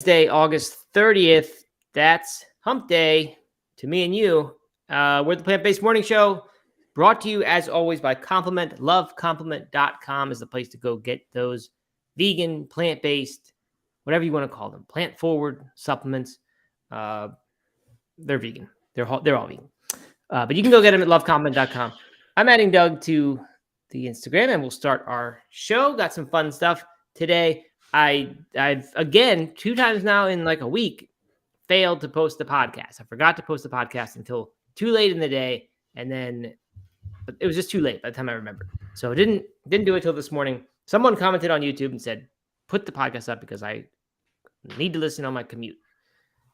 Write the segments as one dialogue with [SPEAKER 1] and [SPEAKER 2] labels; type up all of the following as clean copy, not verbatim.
[SPEAKER 1] Wednesday, August 30th. That's hump day to me and you. We're the Plant-Based Morning Show, brought to you as always by Compliment. Lovecompliment.com is the place to go get those vegan, plant-based, whatever you want to call them, plant-forward supplements. They're vegan. They're all vegan. But you can go get them at lovecompliment.com. I'm adding Doug to the Instagram, and we'll start our show. Got some fun stuff today. I've again 2 times now in like a week failed to post the podcast. I forgot to post the podcast until too late in the day, and then it was just too late by the time I remembered. So didn't do it till this morning. Someone commented on YouTube and said, "Put the podcast up because I need to listen on my commute."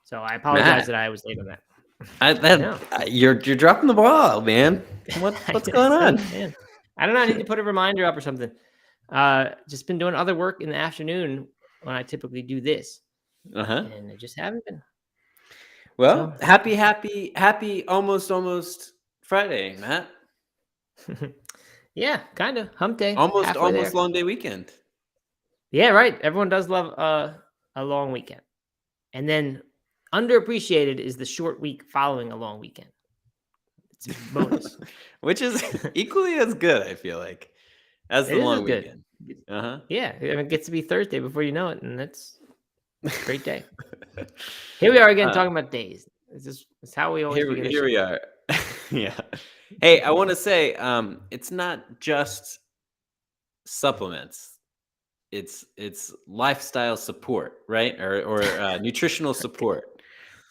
[SPEAKER 1] So I apologize that I was late on that.
[SPEAKER 2] You're dropping the ball, man. What's going on?
[SPEAKER 1] Man. I don't know. I need to put a reminder up or something. Just been doing other work in the afternoon when I typically do this. And I just haven't been.
[SPEAKER 2] Well, so. happy almost Friday, Matt.
[SPEAKER 1] Yeah, kind of hump day.
[SPEAKER 2] Almost long day weekend.
[SPEAKER 1] Yeah, right. Everyone does love a long weekend. And then underappreciated is the short week following a long weekend. It's a bonus.
[SPEAKER 2] Which is equally as good, I feel like, as the long weekend.
[SPEAKER 1] Yeah, it gets to be Thursday before you know it, and that's a great day. Here we are again talking about days. It's how we always begin.
[SPEAKER 2] Here we are. Yeah. Hey, I want to say it's not just supplements. It's lifestyle support, right? Or nutritional support.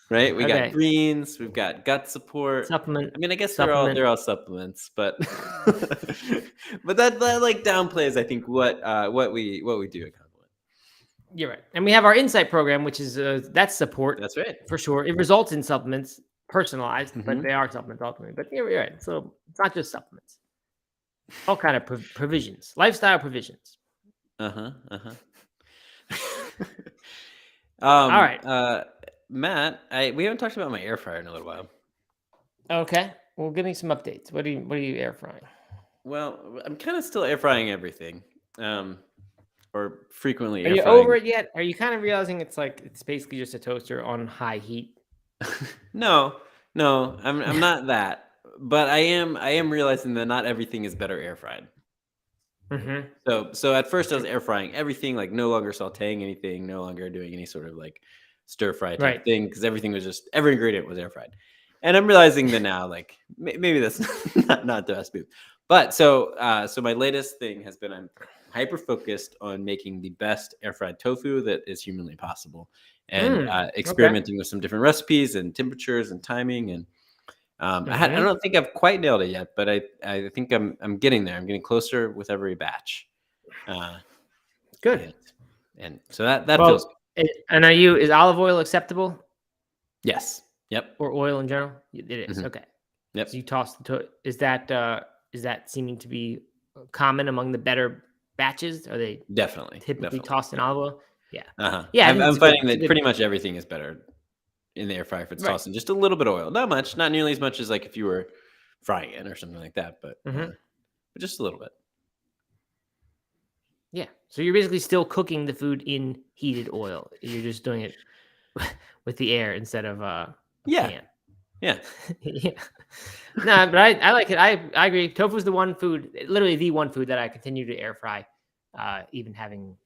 [SPEAKER 2] Right, we got greens, we've got gut support.
[SPEAKER 1] Supplement.
[SPEAKER 2] I mean, I guess they're all supplements, but but that like downplays, I think, what we do at Compliment.
[SPEAKER 1] You're right, and we have our Insight program, which is that's support.
[SPEAKER 2] That's right,
[SPEAKER 1] for sure. It results in supplements, personalized, but they are supplements ultimately. But you're right, so it's not just supplements. All kind of provisions, lifestyle provisions.
[SPEAKER 2] All right. Matt, we haven't talked about my air fryer in a little while.
[SPEAKER 1] Okay, well, give me some updates. What are you air frying?
[SPEAKER 2] Well, I'm kind of still air frying everything, or frequently.
[SPEAKER 1] Are you over it yet? Are you kind of realizing it's basically just a toaster on high heat?
[SPEAKER 2] No, I'm not that, but I am realizing that not everything is better air fried. So at first I was air frying everything, like no longer sauteing anything, no longer doing any sort of like stir fry type thing, because every ingredient was air fried. And I'm realizing that now, like maybe that's not the best move. But so my latest thing has been I'm hyper focused on making the best air fried tofu that is humanly possible, and experimenting with some different recipes and temperatures and timing. And I don't think I've quite nailed it yet, but I think I'm getting there. I'm getting closer with every batch.
[SPEAKER 1] Good.
[SPEAKER 2] And so that feels good.
[SPEAKER 1] And is olive oil acceptable?
[SPEAKER 2] Yes. Yep.
[SPEAKER 1] Or oil in general? It is. Okay.
[SPEAKER 2] Yep.
[SPEAKER 1] So you toss is that seeming to be common among the better batches? Are they typically tossed in olive oil? Yeah. Yeah.
[SPEAKER 2] I'm finding that pretty much everything is better in the air fryer if it's tossed in just a little bit of oil. Not much, not nearly as much as like if you were frying it or something like that, but just a little bit.
[SPEAKER 1] Yeah. So you're basically still cooking the food in heated oil. You're just doing it with the air instead of pan.
[SPEAKER 2] Yeah.
[SPEAKER 1] Yeah. No, but I like it. I agree. Tofu is literally the one food that I continue to air fry, even having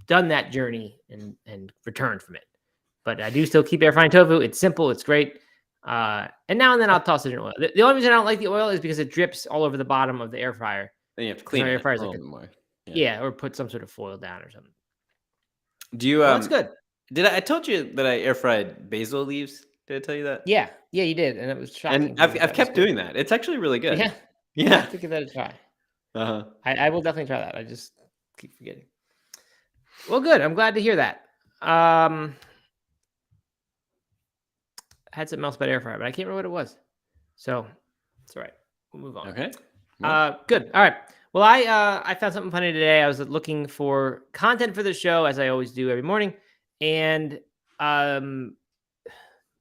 [SPEAKER 1] done that journey and returned from it. But I do still keep air frying tofu. It's simple. It's great. And now and then I'll toss it in oil. The only reason I don't like the oil is because it drips all over the bottom of the air fryer.
[SPEAKER 2] Then you have to clean it a little bit more.
[SPEAKER 1] Yeah, or put some sort of foil down or something.
[SPEAKER 2] Do you?
[SPEAKER 1] That's good.
[SPEAKER 2] I told you that I air fried basil leaves? Did I tell you that?
[SPEAKER 1] Yeah, you did, and it was shocking.
[SPEAKER 2] And I've kept doing that. It's actually really good.
[SPEAKER 1] Yeah. I have to give that a try. I will definitely try that. I just keep forgetting. Well, good. I'm glad to hear that. I had something else about air fryer, but I can't remember what it was. So it's all right. We'll move on.
[SPEAKER 2] Okay.
[SPEAKER 1] Good. All right. Well, I found something funny today. I was looking for content for the show, as I always do every morning, and I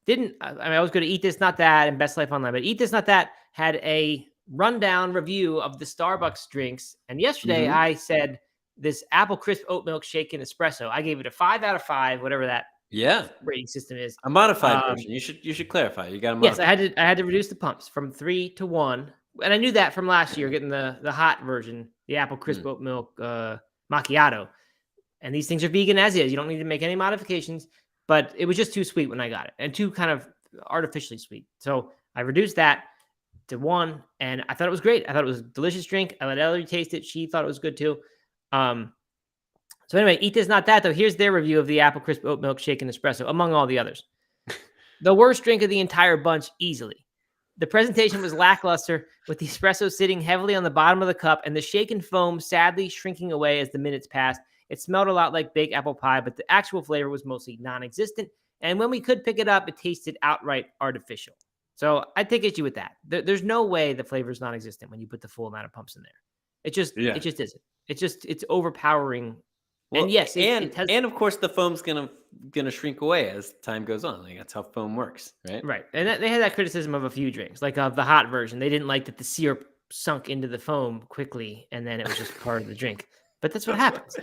[SPEAKER 1] was going to Eat This, Not That, and Best Life Online, but Eat This, Not That had a rundown review of the Starbucks drinks. And yesterday I said, this apple crisp oat milk shaken espresso. I gave it a 5 out of 5, whatever that rating system is.
[SPEAKER 2] A modified version. You should clarify. You got to
[SPEAKER 1] modify. Yes, I had to reduce the pumps from 3 to 1. And I knew that from last year, getting the hot version, the apple crisp oat milk macchiato. And these things are vegan as is. You don't need to make any modifications. But it was just too sweet when I got it, and too kind of artificially sweet. So I reduced that to 1, and I thought it was great. I thought it was a delicious drink. I let Ellery taste it. She thought it was good too. So anyway, Eat This Not That, though. Here's their review of the apple crisp oat milk shaken espresso, among all the others. The worst drink of the entire bunch, easily. The presentation was lackluster, with the espresso sitting heavily on the bottom of the cup and the shaken foam sadly shrinking away as the minutes passed. It smelled a lot like baked apple pie, but the actual flavor was mostly non-existent. And when we could pick it up, it tasted outright artificial. So I take issue with that. There's no way the flavor is non-existent when you put the full amount of pumps in there. It just isn't. It's overpowering. Well, and yes,
[SPEAKER 2] and of course the foam's gonna shrink away as time goes on. Like that's how foam works, right?
[SPEAKER 1] Right. And they had that criticism of a few drinks, like of the hot version. They didn't like that the syrup sunk into the foam quickly, and then it was just part of the drink. But that's what happens.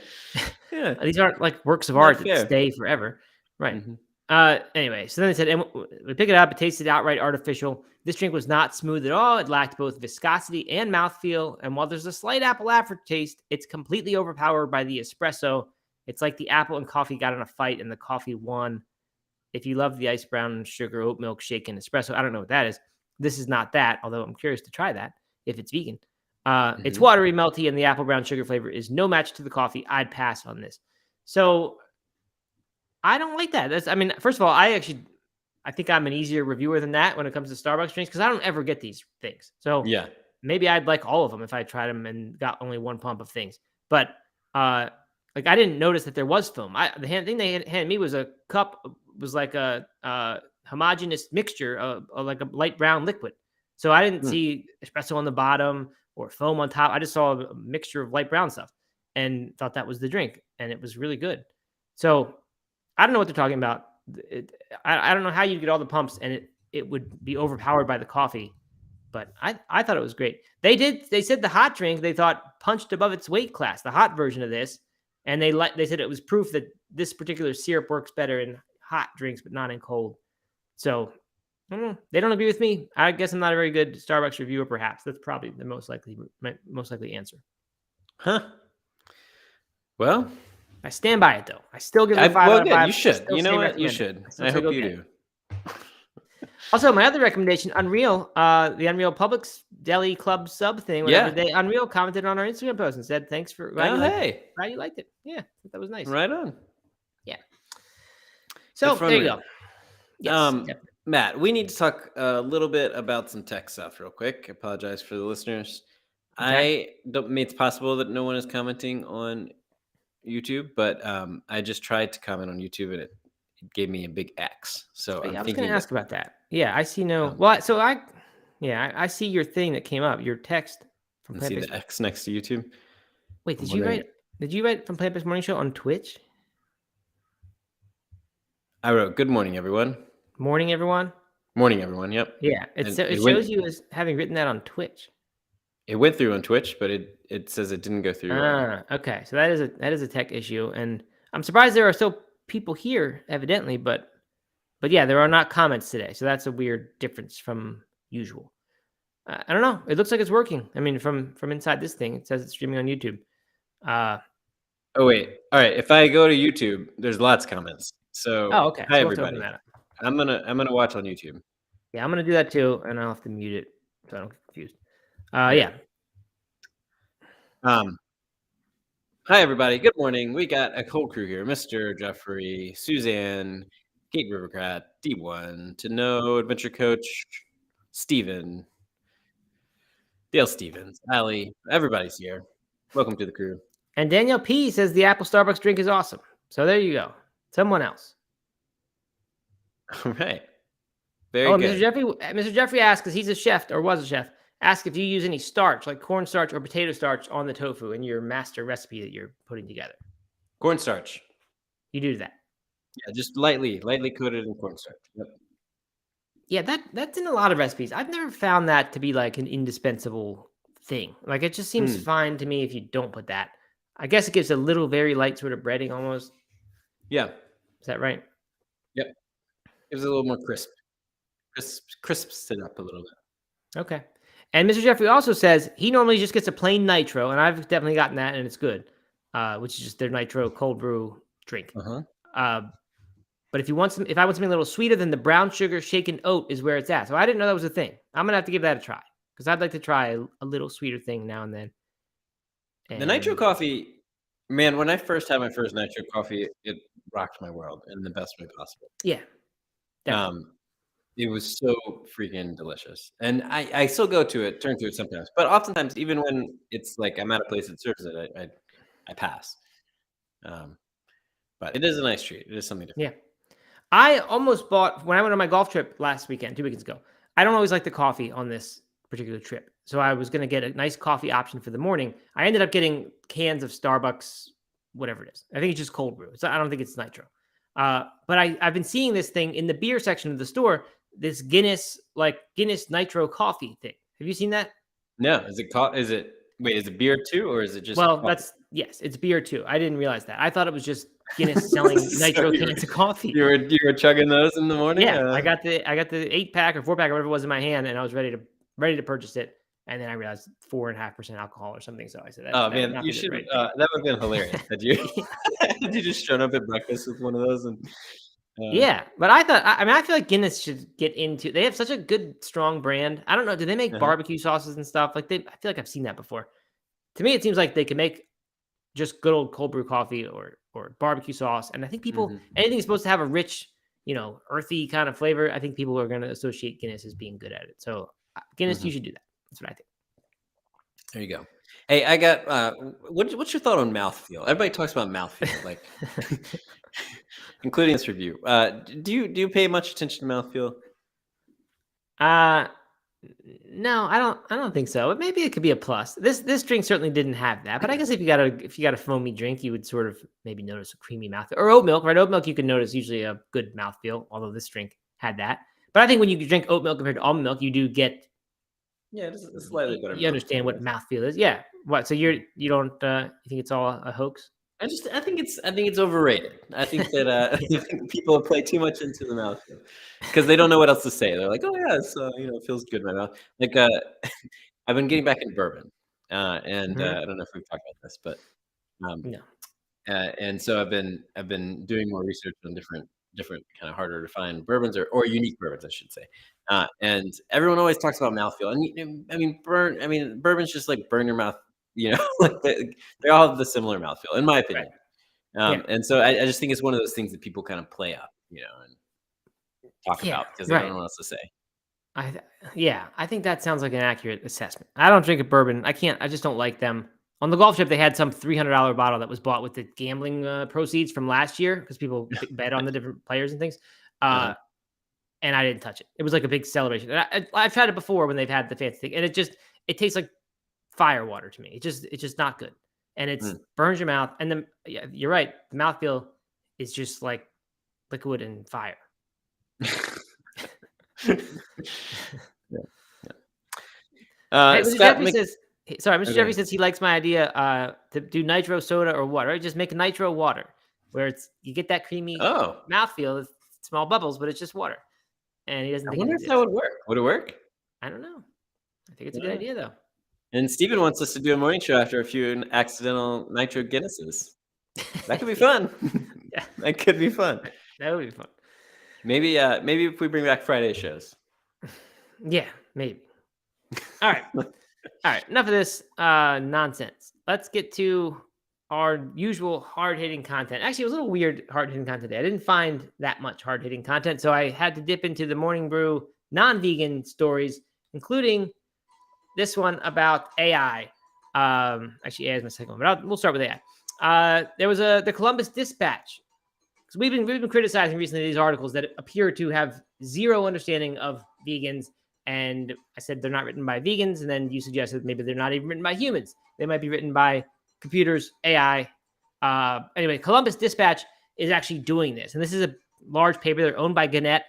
[SPEAKER 1] These aren't like works of art that stay forever. Right. Anyway, so then they said, and we pick it up. It tasted outright artificial. This drink was not smooth at all. It lacked both viscosity and mouthfeel. And while there's a slight apple aftertaste, it's completely overpowered by the espresso. It's like the apple and coffee got in a fight and the coffee won. If you love the ice brown sugar oat milk shaken espresso, I don't know what that is. This is not that, although I'm curious to try that if it's vegan. It's watery, melty, and the apple brown sugar flavor is no match to the coffee. I'd pass on this. So I don't like that. First of all, I think I'm an easier reviewer than that when it comes to Starbucks drinks because I don't ever get these things. So maybe I'd like all of them if I tried them and got only 1 pump of things. But I didn't notice that there was foam. The thing they handed me was a cup, was like a homogeneous mixture of like a light brown liquid. So I didn't see espresso on the bottom or foam on top. I just saw a mixture of light brown stuff and thought that was the drink. And it was really good. So I don't know what they're talking about. I don't know how you get all the pumps and it would be overpowered by the coffee. But I thought it was great. They said the hot drink, they thought punched above its weight class, the hot version of this. And they said it was proof that this particular syrup works better in hot drinks, but not in cold. So I don't know. They don't agree with me. I guess I'm not a very good Starbucks reviewer, perhaps. That's probably the most likely answer.
[SPEAKER 2] Huh. Well,
[SPEAKER 1] I stand by it, though. I still give it a 5 out of 5.
[SPEAKER 2] You should. You know what? You should. I hope you do.
[SPEAKER 1] Also, my other recommendation, Unreal, the Unreal Publix Deli Club sub thing. Unreal commented on our Instagram post and said, thanks for glad you liked it. Yeah, that was nice.
[SPEAKER 2] Right on.
[SPEAKER 1] Yeah. So there you go. Yes,
[SPEAKER 2] Matt, we need to talk a little bit about some tech stuff real quick. I apologize for the listeners. Okay. It's possible that no one is commenting on YouTube, but I just tried to comment on YouTube and it gave me a big X. So
[SPEAKER 1] I was going to ask about that. Yeah, I see no. I see your thing that came up. Your text
[SPEAKER 2] from see the X next to YouTube.
[SPEAKER 1] Wait, did you write from Plant-Based Morning Show on Twitch?
[SPEAKER 2] I wrote, "Good morning, everyone."
[SPEAKER 1] Morning, everyone.
[SPEAKER 2] Morning, everyone. Yep.
[SPEAKER 1] Yeah, it shows you as having written that on Twitch.
[SPEAKER 2] It went through on Twitch, but it says it didn't go through.
[SPEAKER 1] Okay. So that is a tech issue, and I'm surprised there are still people here, evidently, but yeah, there are not comments today, so that's a weird difference from usual. I don't know. It looks like it's working. I mean, from inside this thing, it says it's streaming on YouTube.
[SPEAKER 2] Oh wait. All right. If I go to YouTube, there's lots of comments. So
[SPEAKER 1] okay.
[SPEAKER 2] Hi everybody. I'm gonna watch on YouTube.
[SPEAKER 1] Yeah, I'm gonna do that too, and I'll have to mute it so I don't get confused. Yeah.
[SPEAKER 2] Hi everybody. Good morning. We got a whole crew here: Mr. Jeffrey, Suzanne, Kate Rivercat, D1, To Know, Adventure Coach, Steven, Dale Stevens, Allie. Everybody's here. Welcome to the crew.
[SPEAKER 1] And Danielle P says the Apple Starbucks drink is awesome. So there you go. Someone else.
[SPEAKER 2] All right. Very good.
[SPEAKER 1] Mr. Jeffrey asked, because he's a chef or was a chef, ask if you use any starch, like cornstarch or potato starch, on the tofu in your master recipe that you're putting together.
[SPEAKER 2] Cornstarch.
[SPEAKER 1] You do that.
[SPEAKER 2] Yeah, just lightly coated in cornstarch. Yep.
[SPEAKER 1] Yeah, that's in a lot of recipes. I've never found that to be like an indispensable thing. Like it just seems fine to me if you don't put that. I guess it gives a little very light sort of breading almost.
[SPEAKER 2] Yeah.
[SPEAKER 1] Is that right?
[SPEAKER 2] Yep. Gives it a little more crisps it up a little bit.
[SPEAKER 1] Okay. And Mr. Jeffrey also says he normally just gets a plain nitro, and I've definitely gotten that, and it's good, which is just their nitro cold brew drink. But if I want something a little sweeter, then the brown sugar shaken oat is where it's at. So I didn't know that was a thing. I'm gonna have to give that a try because I'd like to try a little sweeter thing now and then.
[SPEAKER 2] And the nitro coffee, man, when I first had my first nitro coffee, it rocked my world in the best way possible.
[SPEAKER 1] Yeah. Definitely.
[SPEAKER 2] It was so freaking delicious. And I still turn to it sometimes. But oftentimes, even when it's like I'm at a place that serves it, I pass. But it is a nice treat. It is something different.
[SPEAKER 1] Yeah. I almost bought, when I went on my golf trip last weekend, 2 weekends ago, I don't always like the coffee on this particular trip. So I was going to get a nice coffee option for the morning. I ended up getting cans of Starbucks, whatever it is. I think it's just cold brew. I don't think it's nitro. But I've been seeing this thing in the beer section of the store, this Guinness nitro coffee thing. Have you seen that?
[SPEAKER 2] No. Is it beer too, or is it just
[SPEAKER 1] Well,
[SPEAKER 2] coffee?
[SPEAKER 1] yes, it's beer too. I didn't realize that. I thought it was just Guinness selling nitro cans of coffee.
[SPEAKER 2] You were chugging those in the morning?
[SPEAKER 1] Yeah, I got the 8-pack or 4-pack or whatever it was in my hand, and I was ready to purchase it. And then I realized 4.5% alcohol or something. So I said,
[SPEAKER 2] "Oh man, you should." That would have been hilarious. Had you just shown up at breakfast with one of those? And
[SPEAKER 1] yeah, but I feel like Guinness should get into. They have such a good, strong brand. I don't know. Do they make barbecue sauces and stuff? I feel like I've seen that before. To me, it seems like they could make just good old cold brew coffee or barbecue sauce. And I think anything is supposed to have a rich, earthy kind of flavor. I think people are going to associate Guinness as being good at it. So Guinness, you should do that. That's what I think.
[SPEAKER 2] There you go. Hey, I got. What's your thought on mouthfeel? Everybody talks about mouthfeel, like, including this review. Do you pay much attention to mouthfeel?
[SPEAKER 1] No, I don't think so. But maybe it could be a plus. This drink certainly didn't have that. But I guess if you got a foamy drink, you would sort of maybe notice a creamy mouthfeel. Or oat milk, right? Oat milk you can notice usually a good mouthfeel, although this drink had that. But I think when you drink oat milk compared to almond milk, you do get
[SPEAKER 2] it's slightly better.
[SPEAKER 1] You understand what mouthfeel is. Yeah. What? So you don't you think it's all a hoax?
[SPEAKER 2] I think it's overrated. I think that I think people play too much into the mouthfeel because they don't know what else to say. They're like, "Oh yeah, so it feels good in my mouth." Like I've been getting back in bourbon, and I don't know if we've talked about this, but
[SPEAKER 1] No.
[SPEAKER 2] And so I've been doing more research on different kind of harder to find bourbons or unique bourbons, I should say. And everyone always talks about mouthfeel, and bourbons just like burn your mouth. Like they all have the similar mouthfeel, in my opinion. Right. And so I just think it's one of those things that people kind of play up, and talk about because they don't know what else to say.
[SPEAKER 1] I think that sounds like an accurate assessment. I don't drink a bourbon. I just don't like them. On the golf trip, they had some $300 bottle that was bought with the gambling proceeds from last year because people bet on the different players and things. And I didn't touch it. It was like a big celebration. And I've tried it before when they've had the fancy thing, and it tastes like fire water to me. It's just not good, and it burns your mouth. And then you're right, the mouthfeel is just like liquid and fire. Mr. Jeffrey says he likes my idea to do nitro soda or water. Right? Just make nitro water, where you get that creamy mouthfeel, with small bubbles, but it's just water. And he doesn't think
[SPEAKER 2] I wonder if that would work. Would it work?
[SPEAKER 1] I don't know. I think it's a good idea, though.
[SPEAKER 2] And Steven wants us to do a morning show after a few accidental nitro Guinnesses. That could be fun.
[SPEAKER 1] Yeah,
[SPEAKER 2] that could be fun.
[SPEAKER 1] That would be fun.
[SPEAKER 2] Maybe if we bring back Friday shows.
[SPEAKER 1] Yeah, maybe. All right. Enough of this nonsense. Let's get to our usual hard-hitting content. Actually, it was a little weird hard-hitting content today. I didn't find that much hard-hitting content, so I had to dip into the Morning Brew non-vegan stories, including this one about AI. Actually, AI is my second one, but we'll start with AI. There was the Columbus Dispatch. So we've been criticizing recently these articles that appear to have zero understanding of vegans. And I said they're not written by vegans, and then you suggested maybe they're not even written by humans. They might be written by computers, AI. Anyway, Columbus Dispatch is actually doing this, and this is a large paper. They're owned by Gannett.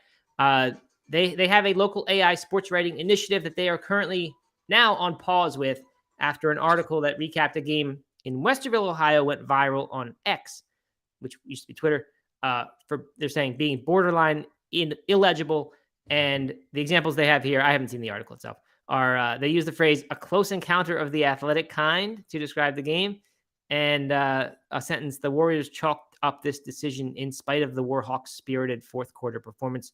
[SPEAKER 1] They have a local AI sports writing initiative that they are currently now on pause with after an article that recapped a game in Westerville, Ohio, went viral on X, which used to be Twitter, for they're saying being borderline illegible. And the examples they have here, I haven't seen the article itself, are they use the phrase "a close encounter of the athletic kind" to describe the game, and a sentence: "The Warriors chalked up this decision in spite of the Warhawks' spirited fourth quarter performance,"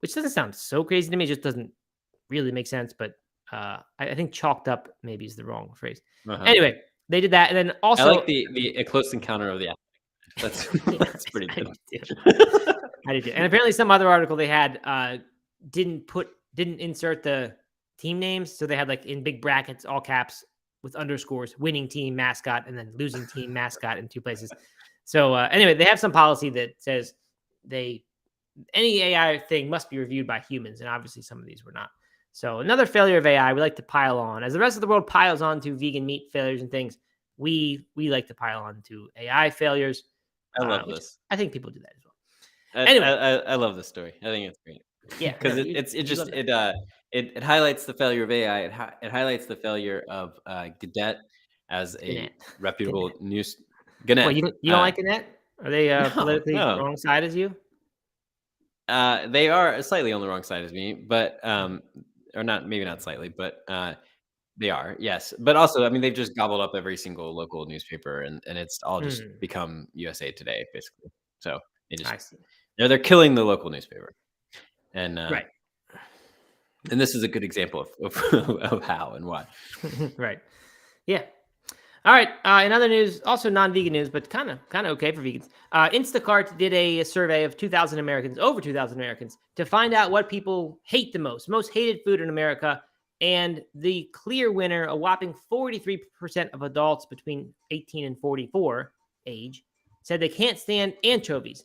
[SPEAKER 1] which doesn't sound so crazy to me. It just doesn't really make sense. But I think "chalked up" maybe is the wrong phrase. Anyway, they did that, and then also
[SPEAKER 2] I like the a close encounter of the athletic. That's pretty good.
[SPEAKER 1] I did too. And apparently some other article they had didn't insert the team names, so they had like in big brackets, all caps with underscores, winning team mascot, and then losing team mascot in 2 places. So anyway, they have some policy that says any AI thing must be reviewed by humans, and obviously some of these were not. So another failure of AI we like to pile on. As the rest of the world piles on to vegan meat failures and things, we like to pile on to AI failures.
[SPEAKER 2] I love this.
[SPEAKER 1] I think people do that as well. Anyway,
[SPEAKER 2] I love this story. I think it's great.
[SPEAKER 1] Yeah,
[SPEAKER 2] because it highlights the failure of AI. It highlights the failure of Gannett as a reputable news. Gannett.
[SPEAKER 1] Well, you don't like Gannett? Are they politically wrong side as you?
[SPEAKER 2] They are slightly on the wrong side as me, but or not, maybe not slightly, but they are, yes. But also, I mean, they've just gobbled up every single local newspaper, and it's all just become USA Today, basically. So they're killing the local newspaper, and
[SPEAKER 1] right.
[SPEAKER 2] And this is a good example of how and why.
[SPEAKER 1] Right. Yeah. All right. In other news, also non-vegan news, but kind of okay for vegans. Instacart did a survey of 2,000 Americans, over 2,000 Americans, to find out what people hate the most hated food in America. And the clear winner, a whopping 43% of adults between 18 and 44 age, said they can't stand anchovies.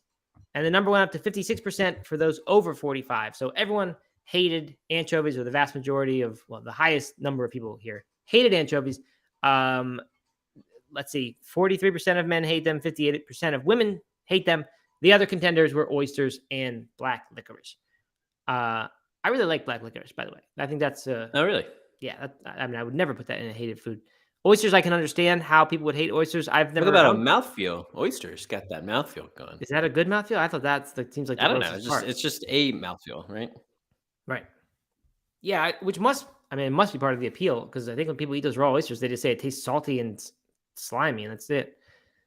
[SPEAKER 1] And the number went up to 56% for those over 45. So everyone hated anchovies, or the vast majority of, the highest number of people here hated anchovies. Let's see, 43% of men hate them, 58% of women hate them. The other contenders were oysters and black licorice. I really like black licorice, by the way. I think that's
[SPEAKER 2] oh, really?
[SPEAKER 1] Yeah. I would never put that in a hated food. Oysters, I can understand how people would hate oysters. I've never.
[SPEAKER 2] What about a mouthfeel? Oysters got that mouthfeel going.
[SPEAKER 1] Is that a good mouthfeel? I thought seems like
[SPEAKER 2] I don't know. It's just a mouthfeel, right?
[SPEAKER 1] Right. Yeah, it must be part of the appeal, because I think when people eat those raw oysters, they just say it tastes salty and slimy, and that's it.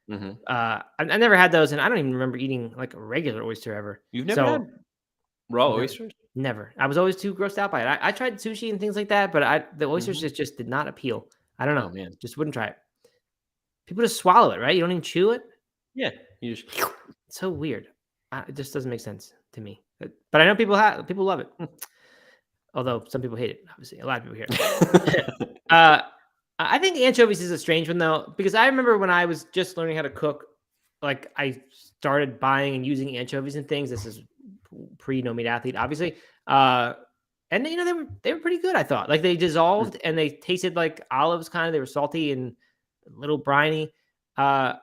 [SPEAKER 2] Mm-hmm.
[SPEAKER 1] I never had those, and I don't even remember eating like a regular oyster ever.
[SPEAKER 2] You've never had raw oysters?
[SPEAKER 1] Never. I was always too grossed out by it. I tried sushi and things like that, but the oysters just did not appeal. I don't know,
[SPEAKER 2] man.
[SPEAKER 1] Just wouldn't try it. People just swallow it, right? You don't even chew it.
[SPEAKER 2] Yeah, you just.
[SPEAKER 1] It's so weird. It just doesn't make sense to me. But I know people love it. Although some people hate it, obviously. A lot of people hear it. I think anchovies is a strange one, though, because I remember when I was just learning how to cook, like I started buying and using anchovies and things. This is pre No Meat Athlete, obviously. And they were pretty good, I thought. Like they dissolved and they tasted like olives, kind of. They were salty and a little briny. I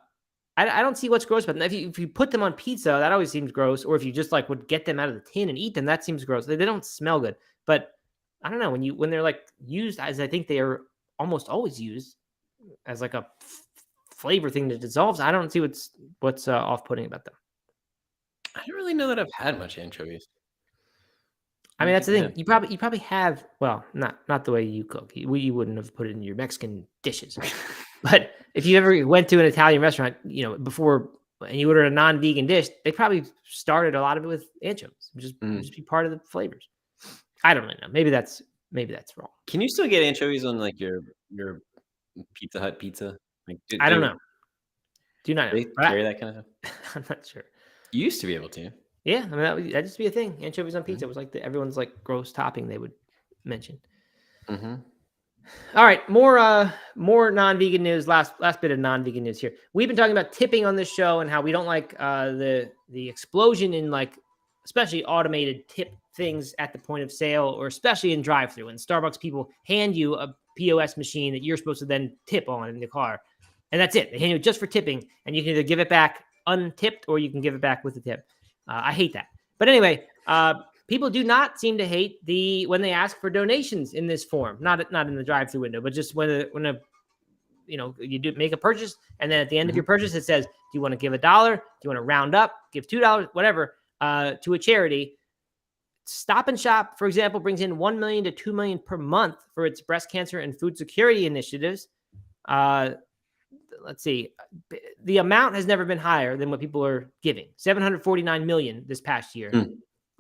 [SPEAKER 1] don't see what's gross about them. If you put them on pizza, that always seems gross. Or if you just like would get them out of the tin and eat them, that seems gross. They don't smell good. But I don't know, when they're like used, as I think they are almost always used as like a flavor thing that dissolves, I don't see what's off-putting about them.
[SPEAKER 2] I don't really know that I've had much anchovies.
[SPEAKER 1] I mean, that's the thing. You probably have. Well, not the way you cook. You wouldn't have put it in your Mexican dishes. But if you ever went to an Italian restaurant, before, and you ordered a non-vegan dish, they probably started a lot of it with anchovies, just be part of the flavors. I don't really know. Maybe that's wrong.
[SPEAKER 2] Can you still get anchovies on like your Pizza Hut pizza? Like,
[SPEAKER 1] I don't know. Do not know.
[SPEAKER 2] They carry that kind of stuff?
[SPEAKER 1] I'm not sure.
[SPEAKER 2] You used to be able to.
[SPEAKER 1] Yeah, I mean that used to be a thing. Anchovies on pizza was like everyone's like gross topping they would mention.
[SPEAKER 2] Mm-hmm.
[SPEAKER 1] All right, more non-vegan news. Last bit of non-vegan news here. We've been talking about tipping on this show and how we don't like the explosion in like especially automated tip things at the point of sale, or especially in drive-thru. And Starbucks people hand you a POS machine that you're supposed to then tip on in the car, and that's it. They hand you it just for tipping, and you can either give it back untipped or you can give it back with a tip. I hate that. But anyway, people do not seem to hate when they ask for donations in this form. Not in the drive-thru window, but just when a you do make a purchase, and then at the end of your purchase, it says, do you want to give $1? Do you want to round up, give $2, whatever, to a charity? Stop and Shop, for example, brings in $1 million to $2 million per month for its breast cancer and food security initiatives. Let's see. The amount has never been higher than what people are giving. $749 million this past year.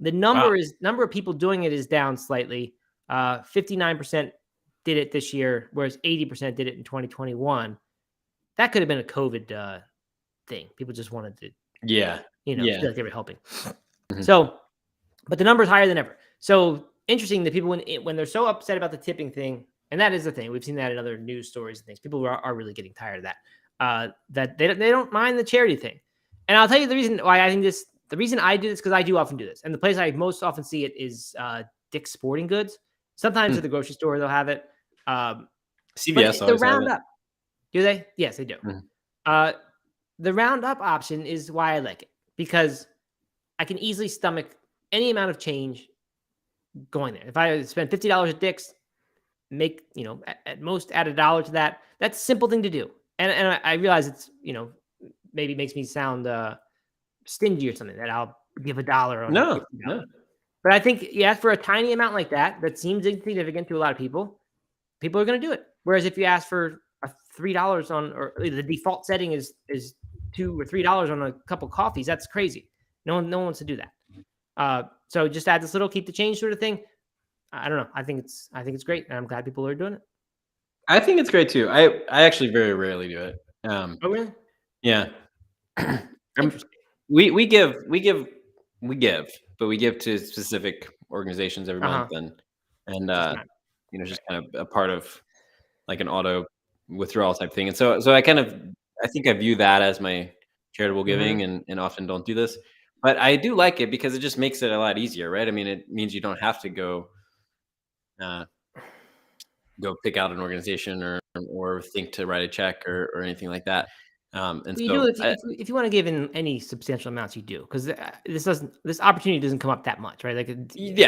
[SPEAKER 1] The number of people doing it is down slightly. 59% did it this year, whereas 80% did it in 2021. That could have been a COVID thing. People just wanted to, feel like they were helping. So, but the number is higher than ever. So interesting that people, when they're so upset about the tipping thing, and that is the thing, we've seen that in other news stories and things. People are really getting tired of that. That they don't mind the charity thing. And I'll tell you the reason why I think this. The reason I do this, because I do often do this, and the place I most often see it is Dick's Sporting Goods. Sometimes at the grocery store they'll have it.
[SPEAKER 2] CVS
[SPEAKER 1] the roundup. Do they? Yes, they do. The roundup option is why I like it, because I can easily stomach any amount of change going there. If I spend $50 at Dick's, make at most add $1 to that. That's a simple thing to do, and I realize it's maybe makes me sound stingy or something, that I'll give $1 on
[SPEAKER 2] no.
[SPEAKER 1] But I think for a tiny amount like that seems insignificant to a lot of people are going to do it. Whereas if you ask for a $3 on, or the default setting is $2 or $3 on a couple coffees, that's crazy. No one wants to do that. So just add this little keep the change sort of thing. I don't know. I think it's great, and I'm glad people are doing it.
[SPEAKER 2] I think it's great too. I actually very rarely do it.
[SPEAKER 1] Oh really?
[SPEAKER 2] Yeah. We give, but we give to specific organizations every month, and just kind of a part of like an auto withdrawal type thing. And so I think I view that as my charitable giving, and often don't do this, but I do like it because it just makes it a lot easier, right? I mean, it means you don't have to go pick out an organization or think to write a check or anything like that. And
[SPEAKER 1] you do if you want to give in any substantial amounts, you do, because this opportunity doesn't come up that much, right? Like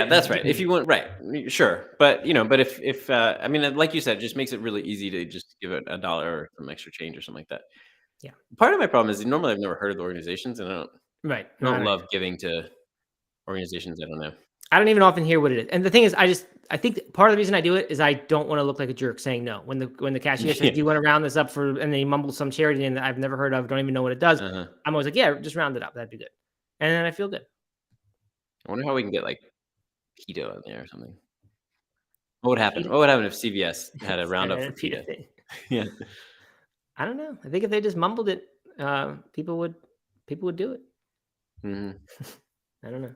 [SPEAKER 2] that's right. If you want, right, sure, but if I mean, like you said, it just makes it really easy to just give it $1 or some extra change or something like that.
[SPEAKER 1] Yeah.
[SPEAKER 2] Part of my problem is normally I've never heard of the organizations, and I don't love giving to organizations I don't know.
[SPEAKER 1] I don't even often hear what it is. And the thing is, I think part of the reason I do it is I don't want to look like a jerk saying no. When the cashier says, do you want to round this up for, and then he mumbles some charity and I've never heard of, don't even know what it does. I'm always like, yeah, just round it up. That'd be good. And then I feel good.
[SPEAKER 2] I wonder how we can get like keto in there or something. What would happen? What would happen if CVS had a roundup for keto? Yeah.
[SPEAKER 1] I don't know. I think if they just mumbled it, people would do it. I don't know.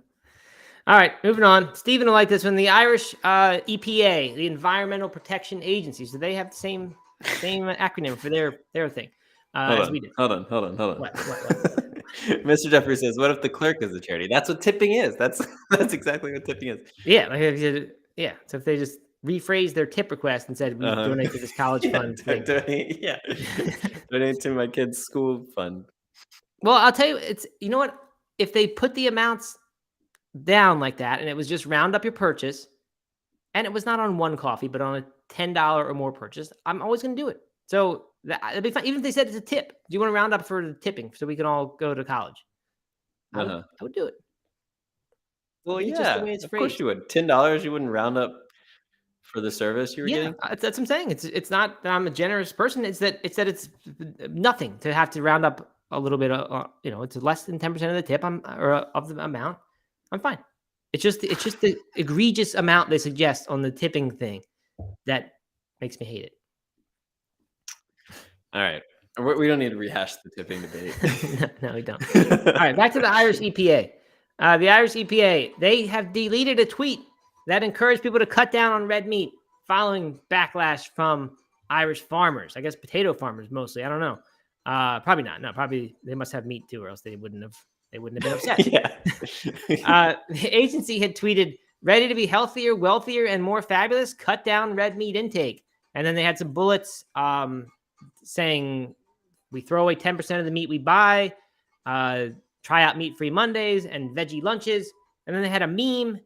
[SPEAKER 1] All right, moving on. Stephen will like this one. The Irish EPA, the Environmental Protection Agency. So they have the same acronym for their thing as we do.
[SPEAKER 2] Hold on.
[SPEAKER 1] What?
[SPEAKER 2] Mr. Jeffrey says, "What if the clerk is a charity?" That's what tipping is. That's exactly what tipping is.
[SPEAKER 1] Yeah, So if they just rephrase their tip request and said, "We donate to this college fund,"
[SPEAKER 2] donate to my kid's school fund.
[SPEAKER 1] Well, I'll tell you, it's what, if they put the amounts down like that, and it was just round up your purchase, and it was not on one coffee, but on a $10 or more purchase, I'm always going to do it. So that'd be fine. Even if they said it's a tip, do you want to round up for the tipping so we can all go to college? I would do it.
[SPEAKER 2] Well, yeah, of course you would. $10, you wouldn't round up for the service you were getting?
[SPEAKER 1] That's what I'm saying. It's not that I'm a generous person. It's that it's nothing to have to round up a little bit. It's less than 10% of the tip or of the amount. I'm fine. It's just the egregious amount they suggest on the tipping thing that makes me hate it.
[SPEAKER 2] All right. We don't need to rehash the tipping debate.
[SPEAKER 1] No, we don't. All right, back to the Irish EPA. The Irish EPA, they have deleted a tweet that encouraged people to cut down on red meat following backlash from Irish farmers. I guess potato farmers mostly. I don't know. Probably not. No, probably they must have meat too, or else they wouldn't have been upset. The agency had tweeted, "Ready to be healthier, wealthier, and more fabulous? Cut down red meat intake." And then they had some bullets saying, "We throw away 10% of the meat we buy. Try out meat-free Mondays and veggie lunches." And then they had a meme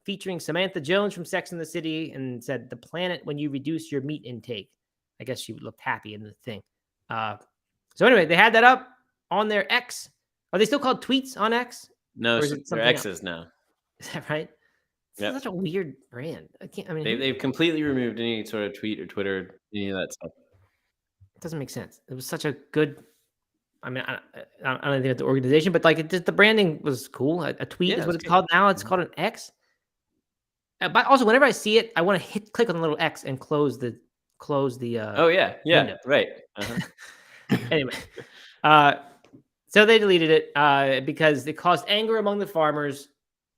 [SPEAKER 1] featuring Samantha Jones from Sex and the City and said, "The planet when you reduce your meat intake." I guess she looked happy in the thing. So anyway, they had that up on their X. Are they still called tweets on X?
[SPEAKER 2] No,
[SPEAKER 1] or is it
[SPEAKER 2] they're
[SPEAKER 1] something else?
[SPEAKER 2] X's now.
[SPEAKER 1] Is that right? It's
[SPEAKER 2] Yep.
[SPEAKER 1] such a weird brand.
[SPEAKER 2] They've completely removed any sort of tweet or Twitter, any of that stuff.
[SPEAKER 1] It doesn't make sense. It was such a good. I mean, I don't think about the organization, but like the branding was cool. A tweet is what it's called now. It's called an X. But also, whenever I see it, I want to click on the little X and close the.
[SPEAKER 2] Oh yeah,
[SPEAKER 1] window.
[SPEAKER 2] right.
[SPEAKER 1] Anyway, so they deleted it because it caused anger among the farmers.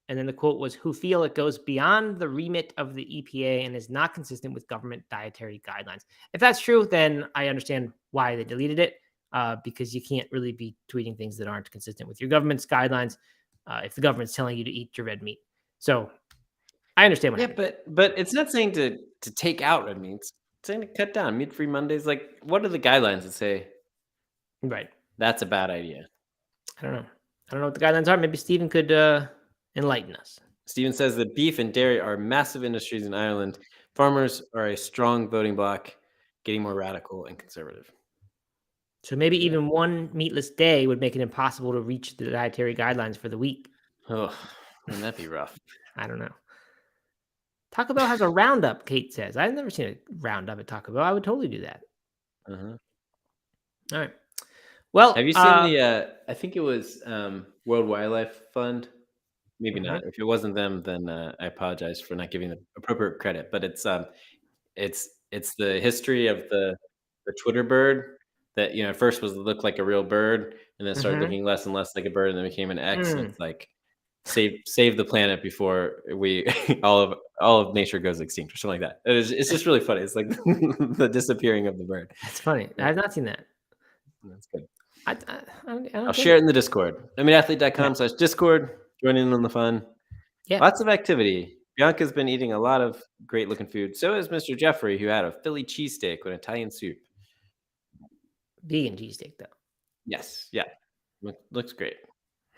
[SPEAKER 1] And then the quote was, who feel it goes beyond the remit of the EPA and is not consistent with government dietary guidelines. If that's true, then I understand why they deleted it, because you can't really be tweeting things that aren't consistent with your government's guidelines if the government's telling you to eat your red meat. So I understand what happened.
[SPEAKER 2] But it's not saying to take out red meat. It's saying to cut down meat-free Mondays. Like, what are the guidelines that say
[SPEAKER 1] right?
[SPEAKER 2] That's a bad idea?
[SPEAKER 1] I don't know what the guidelines are. Maybe Stephen could enlighten us.
[SPEAKER 2] Stephen says that beef and dairy are massive industries in Ireland. Farmers are a strong voting bloc, getting more radical and conservative.
[SPEAKER 1] So maybe even one meatless day would make it impossible to reach the dietary guidelines for the week.
[SPEAKER 2] Oh, wouldn't that be rough?
[SPEAKER 1] I don't know. Taco Bell has a roundup, Kate says. I've never seen a roundup at Taco Bell. I would totally do that.
[SPEAKER 2] Uh-huh.
[SPEAKER 1] All right. Well,
[SPEAKER 2] have you seen the, I think it was World Wildlife Fund. Maybe not. If it wasn't them, then I apologize for not giving the appropriate credit. But it's the history of the Twitter bird that, at first looked like a real bird and then started looking less and less like a bird and then became an X. And it's like save the planet before we all of nature goes extinct or something like that. It's just really funny. It's like the disappearing of the bird.
[SPEAKER 1] That's funny. Yeah. I've not seen that.
[SPEAKER 2] That's good.
[SPEAKER 1] I'll
[SPEAKER 2] share it in the Discord. NoMeatAthlete.com/Discord. Join in on the fun. Yeah. Lots of activity. Bianca's been eating a lot of great looking food. So is Mr. Jeffrey, who had a Philly cheesesteak with Italian soup.
[SPEAKER 1] Vegan cheesesteak, though.
[SPEAKER 2] Yes. Yeah. Looks great.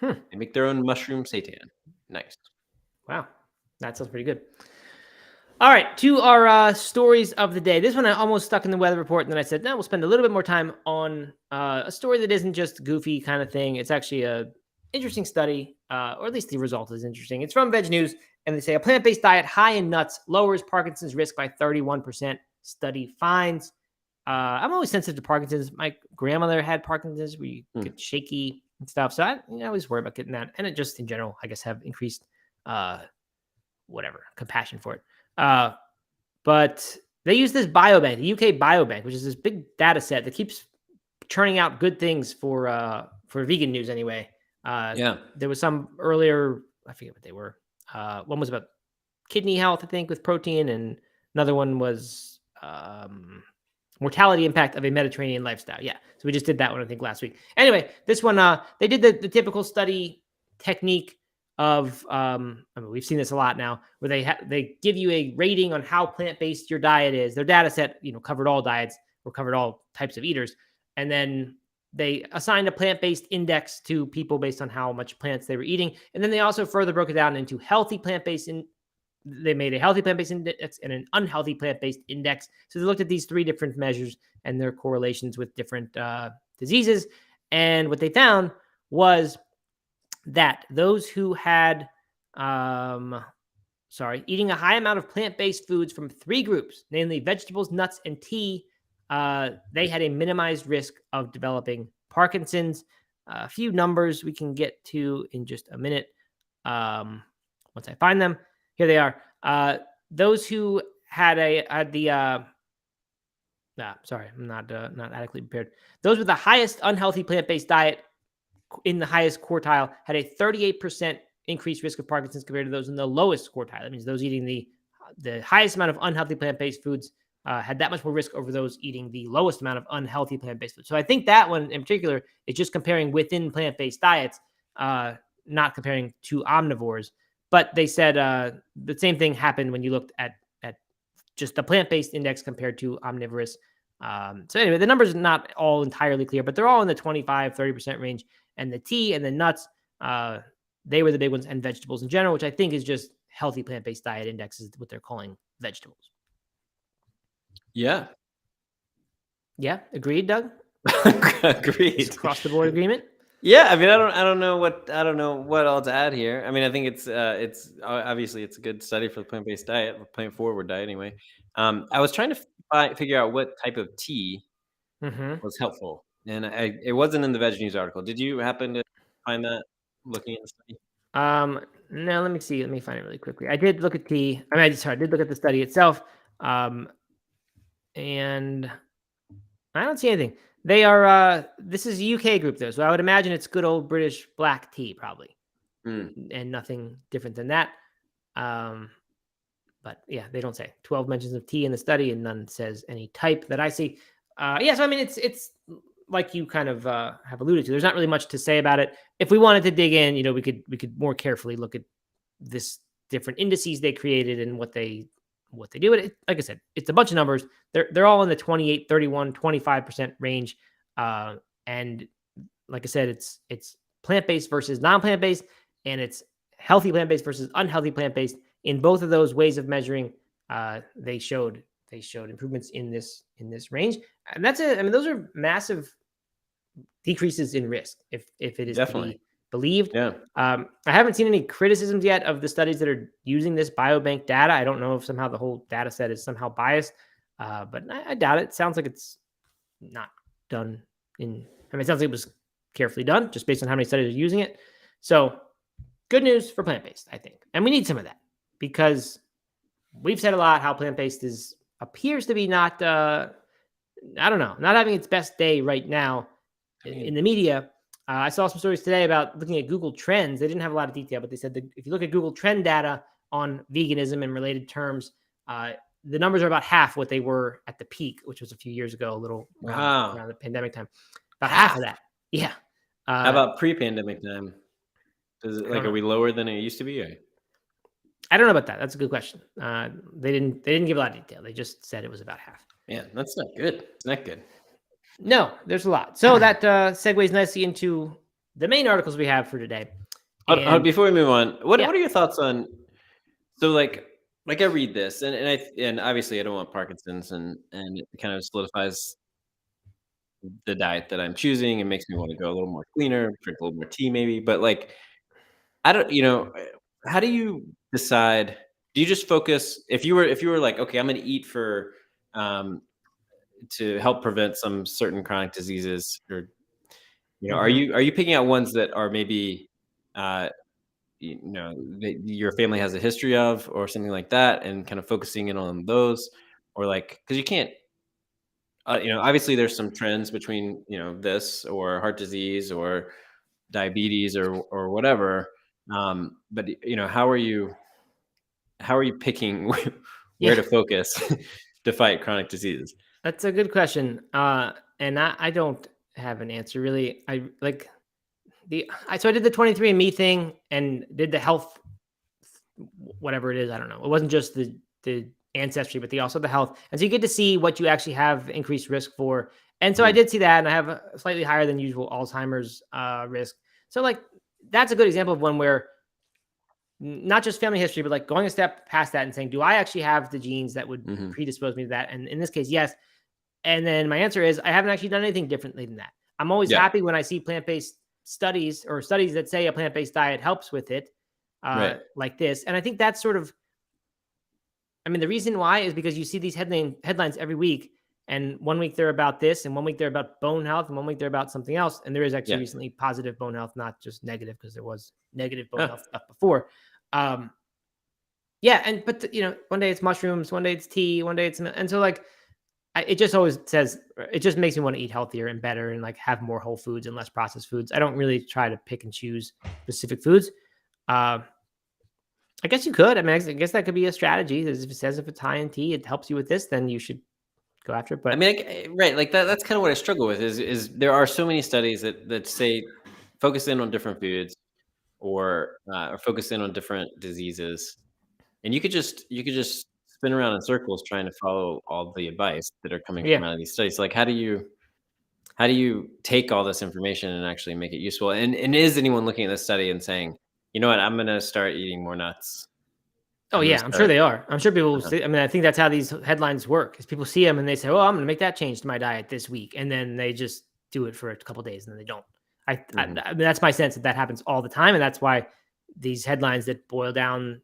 [SPEAKER 2] They make their own mushroom seitan. Nice.
[SPEAKER 1] Wow. That sounds pretty good. All right. To our stories of the day. This one I almost stuck in the weather report. And then I said, no, we'll spend a little bit more time on a story that isn't just goofy kind of thing. It's actually a interesting study, or at least the result is interesting. It's from Veg News, and they say a plant-based diet high in nuts lowers Parkinson's risk by 31%. Study finds. I'm always sensitive to Parkinson's. My grandmother had Parkinson's, where you get shaky and stuff. So I always worry about getting that. And it just in general, I guess, have increased compassion for it. But they use this biobank, the UK biobank, which is this big data set that keeps churning out good things for vegan news anyway. There was some earlier, I forget what they were. One was about kidney health, I think, with protein, and another one was mortality impact of a Mediterranean lifestyle. Yeah, so we just did that one, I think, last week. Anyway, this one, they did the typical study technique of, we've seen this a lot now, where they give you a rating on how plant-based your diet is. Their data set, covered all diets or covered all types of eaters, and then they assigned a plant-based index to people based on how much plants they were eating. And then they also further broke it down into healthy plant-based. They made a healthy plant-based index and an unhealthy plant-based index. So they looked at these three different measures and their correlations with different diseases. And what they found was that those who had, eating a high amount of plant-based foods from three groups, namely vegetables, nuts, and tea, they had a minimized risk of developing Parkinson's. A few numbers we can get to in just a minute. Once I find them, here they are. Those who had I'm not adequately prepared. Those with the highest unhealthy plant-based diet in the highest quartile had a 38% increased risk of Parkinson's compared to those in the lowest quartile. That means those eating the highest amount of unhealthy plant-based foods had that much more risk over those eating the lowest amount of unhealthy plant-based foods. So I think that one in particular is just comparing within plant-based diets, not comparing to omnivores. But they said the same thing happened when you looked at just the plant-based index compared to omnivorous. So anyway, the numbers are not all entirely clear, but they're all in the 25-30% range. And the tea and the nuts, they were the big ones, and vegetables in general, which I think is just healthy plant-based diet index is what they're calling vegetables.
[SPEAKER 2] Yeah.
[SPEAKER 1] Yeah, agreed, Doug.
[SPEAKER 2] Agreed.
[SPEAKER 1] Across the board agreement.
[SPEAKER 2] Yeah, I mean, I don't know what all to add here. I mean, I think it's obviously it's a good study for the plant-based diet, or plant-forward diet anyway. I was trying to figure out what type of tea was helpful, and it wasn't in the Veg News article. Did you happen to find that looking at the study?
[SPEAKER 1] No, let me see. Let me find it really quickly. I did look at tea. I did look at the study itself. And I don't see anything. They are this is a UK group though, so I would imagine it's good old British black tea, probably. And nothing different than that. But yeah, they don't say 12 mentions of tea in the study, and none says any type that I see. Yeah, so I mean, it's like you kind of have alluded to. There's not really much to say about it. If we wanted to dig in, we could more carefully look at this different indices they created and what they do. It, like I said, it's a bunch of numbers. They're all in the 28, 31, 25% range. And like I said, it's plant-based versus non-plant-based, and it's healthy plant-based versus unhealthy plant-based. In both of those ways of measuring, they showed improvements in this range, and that's it. I mean, those are massive decreases in risk if it is to be believed.
[SPEAKER 2] Yeah.
[SPEAKER 1] I haven't seen any criticisms yet of the studies that are using this biobank data. I don't know if somehow the whole data set is somehow biased, but I doubt it. It sounds like it's not done it sounds like it was carefully done just based on how many studies are using it. So good news for plant-based, I think. And we need some of that because we've said a lot how plant-based appears to be not having its best day right now in the media. I saw some stories today about looking at Google Trends. They didn't have a lot of detail, but they said that if you look at Google Trend data on veganism and related terms, the numbers are about half what they were at the peak, which was a few years ago, around the pandemic time. About half of that. Yeah.
[SPEAKER 2] How about pre-pandemic time? Are we lower than it used to be?
[SPEAKER 1] I don't know about that. That's a good question. They didn't give a lot of detail. They just said it was about half.
[SPEAKER 2] Yeah, that's not good. It's not good.
[SPEAKER 1] No, there's a lot. So that segues nicely into the main articles we have for today.
[SPEAKER 2] Before we move on, what are your thoughts on? So like I read this, and obviously I don't want Parkinson's, and it kind of solidifies the diet that I'm choosing. It makes me want to go a little more cleaner, drink a little more tea, maybe. But like, I don't, how do you decide? Do you just focus if you were like, okay, I'm going to eat for to help prevent some certain chronic diseases, or are you picking out ones that are maybe that your family has a history of or something like that, and kind of focusing in on those, or like, because you can't obviously there's some trends between this or heart disease or diabetes or whatever, but how are you picking where to focus to fight chronic diseases?
[SPEAKER 1] That's a good question. And I don't have an answer really. I like so I did the 23andMe thing and did the health, whatever it is. I don't know. It wasn't just the ancestry, but also the health. And so you get to see what you actually have increased risk for. And so I did see that, and I have a slightly higher than usual Alzheimer's risk. So like, that's a good example of one where not just family history, but like going a step past that and saying, do I actually have the genes that would predispose me to that? And in this case, yes. And then my answer is I haven't actually done anything differently than that. I'm always happy when I see plant-based studies or studies that say a plant-based diet helps with it, like this. And I think that's sort of, the reason why is because you see these headlines every week, and 1 week they're about this, and 1 week they're about bone health, and 1 week they're about something else. And there is actually recently positive bone health, not just negative, because there was negative bone health stuff before. But one day it's mushrooms, one day it's tea, one day it's, and so like, it just always says, it just makes me want to eat healthier and better and like have more whole foods and less processed foods. I don't really try to pick and choose specific foods. I guess you could. I guess that could be a strategy. If it says if it's high in tea, it helps you with this, then you should go after it. But
[SPEAKER 2] right, like that's kind of what I struggle with. Is there are so many studies that say focus in on different foods, or focus in on different diseases, and you could just spin around in circles trying to follow all the advice that are coming from out of these studies. Like, how do you take all this information and actually make it useful? And is anyone looking at this study and saying, you know what, I'm going to start eating more nuts?
[SPEAKER 1] Oh yeah, I'm sure they are. I'm sure people will see. I mean, I think that's how these headlines work. Is people see them and they say, "Oh, I'm going to make that change to my diet this week," and then they just do it for a couple of days and then they don't. I mean, that's my sense that happens all the time, and that's why these headlines that boil down,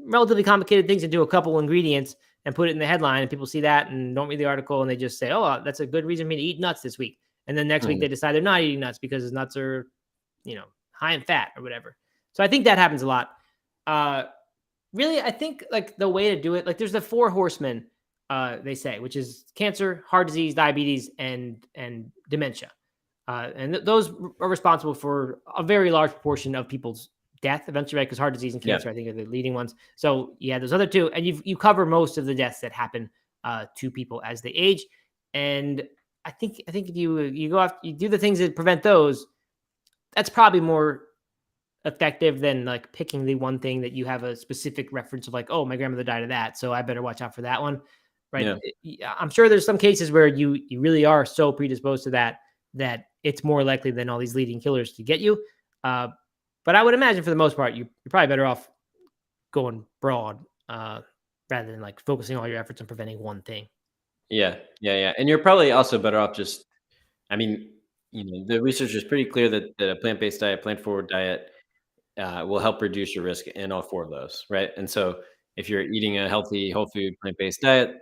[SPEAKER 1] relatively complicated things into a couple ingredients and put it in the headline, and people see that and don't read the article, and they just say, "Oh, that's a good reason for me to eat nuts this week," and then next week they decide they're not eating nuts because nuts are, high in fat or whatever. So I think that happens a lot. Really, I think like the way to do it, like there's the 4 horsemen, they say, which is cancer, heart disease, diabetes, and dementia. And those are responsible for a very large portion of people's death eventually, right? Because heart disease and cancer, I think, are the leading ones. So yeah, those other 2, and you cover most of the deaths that happen to people as they age. And I think if you go after, you do the things that prevent those, that's probably more effective than like picking the one thing that you have a specific reference of, like, oh, my grandmother died of that, so I better watch out for that one, right? Yeah. I'm sure there's some cases where you really are so predisposed to that it's more likely than all these leading killers to get you. But I would imagine for the most part, you're probably better off going broad rather than like focusing all your efforts on preventing one thing.
[SPEAKER 2] Yeah. And you're probably also better off just, I mean, the research is pretty clear that a plant-based diet, plant-forward diet will help reduce your risk in all 4 of those, right? And so if you're eating a healthy, whole food, plant-based diet,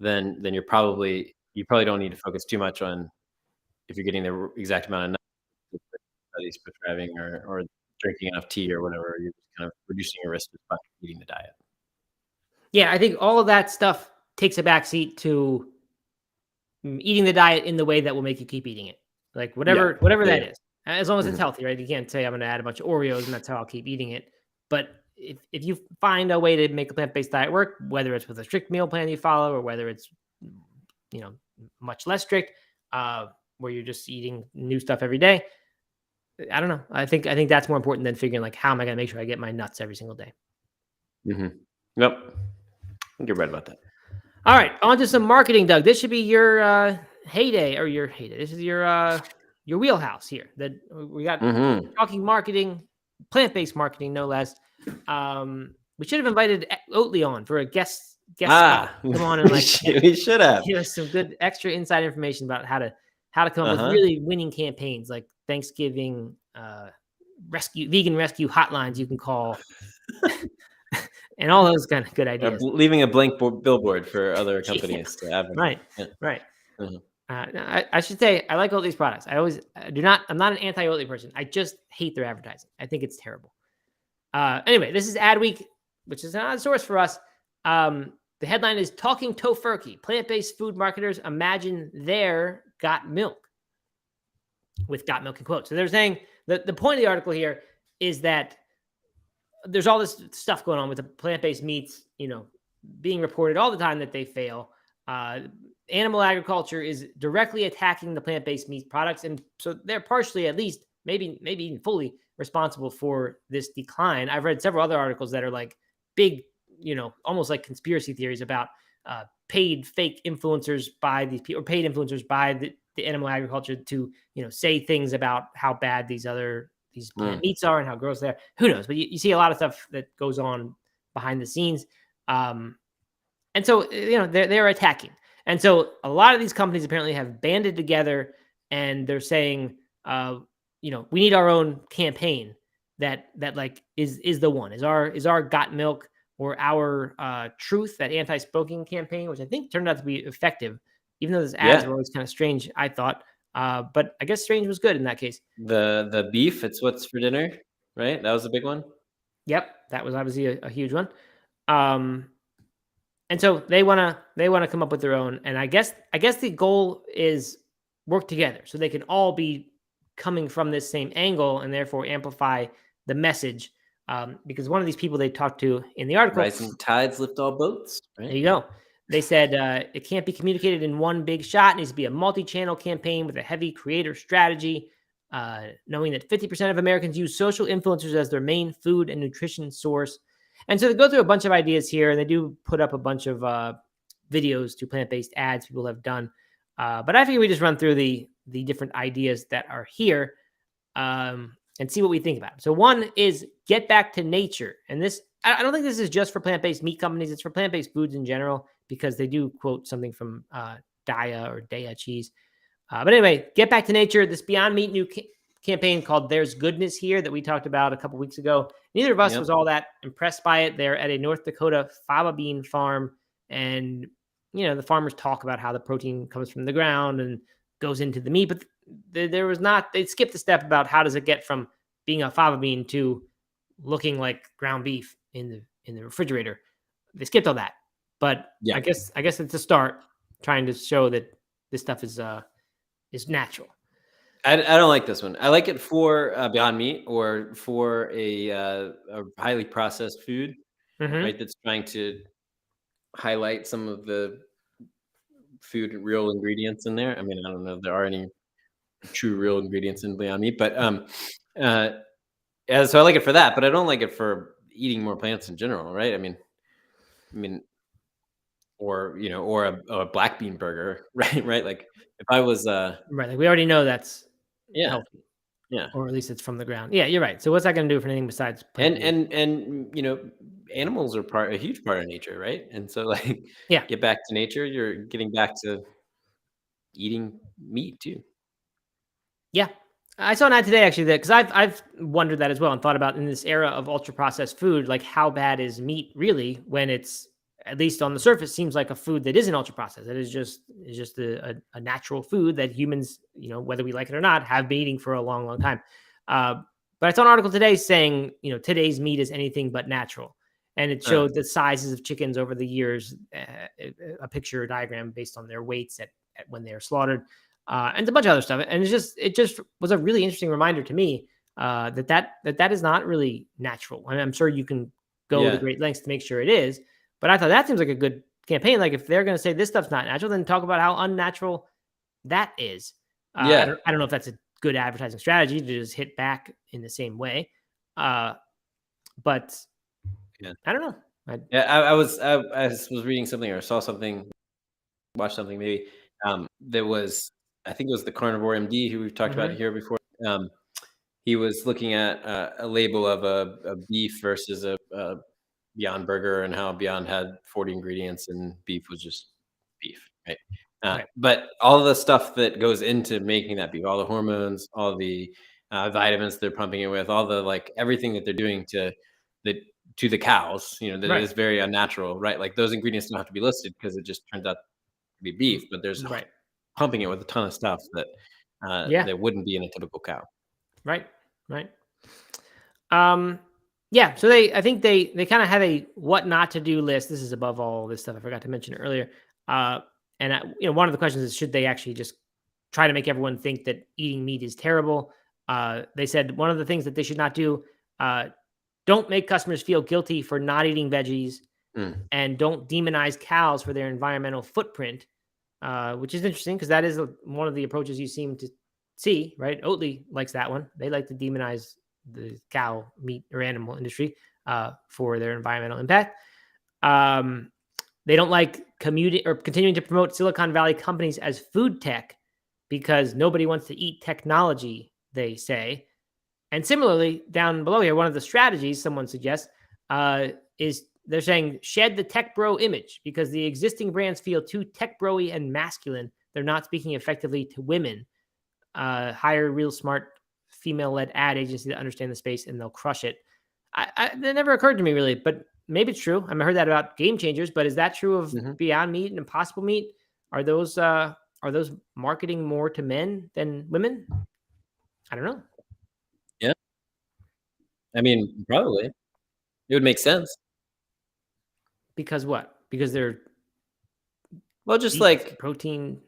[SPEAKER 2] then you probably don't need to focus too much on if you're getting the exact amount of nuts studies prescribing or drinking enough tea or whatever. You're just kind of reducing your risk by eating the diet.
[SPEAKER 1] Yeah, I think all of that stuff takes a backseat to eating the diet in the way that will make you keep eating it. Like whatever that is. As long as it's healthy, right? You can't say I'm going to add a bunch of Oreos and that's how I'll keep eating it. But if you find a way to make a plant-based diet work, whether it's with a strict meal plan you follow or whether it's, much less strict, where you're just eating new stuff every day, I don't know. I think that's more important than figuring like, how am I going to make sure I get my nuts every single day?
[SPEAKER 2] Yep. I think you're right about that.
[SPEAKER 1] All right. On to some marketing, Doug. This should be your heyday or your heyday. This is your wheelhouse here. That we got talking marketing, plant-based marketing, no less. We should have invited Oatly on for a guest spot. Come on and like
[SPEAKER 2] we should have
[SPEAKER 1] give us some good extra inside information about how to come up with really winning campaigns like Thanksgiving vegan rescue hotlines you can call. And all those kind of good ideas.
[SPEAKER 2] Leaving a blank billboard for other companies to advertise.
[SPEAKER 1] Right. I should say I like Oatly's products. I'm not an anti-Oatly person. I just hate their advertising. I think it's terrible. Anyway, this is Ad Week, which is an odd source for us. The headline is Talking Tofurkey. Plant-based food marketers imagine their got milk. With got milk in quotes. So they're saying that the point of the article here is that there's all this stuff going on with the plant-based meats, being reported all the time that they fail. Animal agriculture is directly attacking the plant-based meat products. And so they're partially, at least, maybe even fully responsible for this decline. I've read several other articles that are like big, almost like conspiracy theories about paid fake influencers by these people, or paid influencers by the animal agriculture to, say things about how bad these plant meats are and how gross they are. Who knows? But you see a lot of stuff that goes on behind the scenes. And so, they're attacking. And so a lot of these companies apparently have banded together and they're saying, we need our own campaign that like is the one, is our got milk or our truth, that anti-smoking campaign, which I think turned out to be effective, even though those ads were always kind of strange, I thought. But I guess strange was good in that case.
[SPEAKER 2] The beef, it's what's for dinner, right? That was the big one.
[SPEAKER 1] Yep, that was obviously a huge one. And so they want to come up with their own. And I guess the goal is work together so they can all be coming from this same angle and therefore amplify the message. Because one of these people they talked to in the article,
[SPEAKER 2] rising tides lift all boats. Right?
[SPEAKER 1] There you go. They said it can't be communicated in one big shot. It needs to be a multi-channel campaign with a heavy creator strategy, knowing that 50% of Americans use social influencers as their main food and nutrition source. And so they go through a bunch of ideas here, and they do put up a bunch of videos to plant-based ads people have done. But I figure we just run through the different ideas that are here. and see what we think about them. So one is get back to nature. And this, I don't think this is just for plant-based meat companies. It's for plant-based foods in general, because they do quote something from Daya or Daya cheese. But anyway, get back to nature. This Beyond Meat new campaign called There's Goodness Here that we talked about a couple weeks ago. Neither of us was all that impressed by it. They're at a North Dakota fava bean farm. And, the farmers talk about how the protein comes from the ground and goes into the meat. But there was not, they skipped a step about how does it get from being a fava bean to looking like ground beef in the refrigerator. They skipped all that. But I guess it's a start, trying to show that this stuff is natural.
[SPEAKER 2] I don't like this one. I like it for Beyond Meat or for a highly processed food, right? That's trying to highlight some of the food real ingredients in there. I mean, I don't know if there are any true real ingredients in Beyond Meat, but so I like it for that. But I don't like it for eating more plants in general, right? I mean, or a black bean burger, right? Like if I was
[SPEAKER 1] right, like we already know that's healthy.
[SPEAKER 2] Yeah.
[SPEAKER 1] Or at least it's from the ground. Yeah, you're right. So what's that going to do for anything besides plant meat?
[SPEAKER 2] And animals are a huge part of nature, right? And so like get back to nature, you're getting back to eating meat too.
[SPEAKER 1] Yeah. I saw an ad today actually, that because I've wondered that as well, and thought about, in this era of ultra processed food, like how bad is meat really, when it's, at least on the surface, seems like a food that isn't ultra processed. That is just a natural food that humans, whether we like it or not, have been eating for a long, long time. But I saw an article today saying, today's meat is anything but natural. And it showed the sizes of chickens over the years, a picture, a diagram based on their weights at when they are slaughtered, and a bunch of other stuff. And it just was a really interesting reminder to me that is not really natural. I mean, I'm sure you can go to great lengths to make sure it is, but I thought that seems like a good campaign. Like if they're going to say this stuff's not natural, then talk about how unnatural that is. I don't know if that's a good advertising strategy to just hit back in the same way. But I don't know.
[SPEAKER 2] I was reading something or saw something, watched something maybe that was, I think it was the Carnivore MD who we've talked about here before. He was looking at a label of a beef versus a Beyond Burger, and how Beyond had 40 ingredients and beef was just beef, right? But all the stuff that goes into making that beef, all the hormones, all the vitamins they're pumping it with, all the everything that they're doing to the cows, that is very unnatural, right? Like those ingredients don't have to be listed because it just turns out to be beef, but there's pumping it with a ton of stuff that that wouldn't be in a typical cow.
[SPEAKER 1] Right. So I think they kind of have a what not to do list. This is above all this stuff I forgot to mention earlier. And one of the questions is, should they actually just try to make everyone think that eating meat is terrible? They said one of the things that they should not do, don't make customers feel guilty for not eating veggies, and don't demonize cows for their environmental footprint, which is interesting because that is one of the approaches you seem to see, right? Oatly likes that one. They like to demonize the cow meat or animal industry for their environmental impact. They don't like continuing to promote Silicon Valley companies as food tech because nobody wants to eat technology, they say. And similarly, down below here, one of the strategies someone suggests is they're saying shed the tech bro image because the existing brands feel too tech bro-y and masculine. They're not speaking effectively to women. Hire real smart female-led ad agency to understand the space and they'll crush it. That never occurred to me really, but maybe it's true. I heard that about Game Changers, but is that true of Beyond Meat and Impossible Meat? Are those marketing more to men than women? I don't know.
[SPEAKER 2] Yeah. I mean, probably. It would make sense.
[SPEAKER 1] Because what? Because they're
[SPEAKER 2] just like
[SPEAKER 1] protein,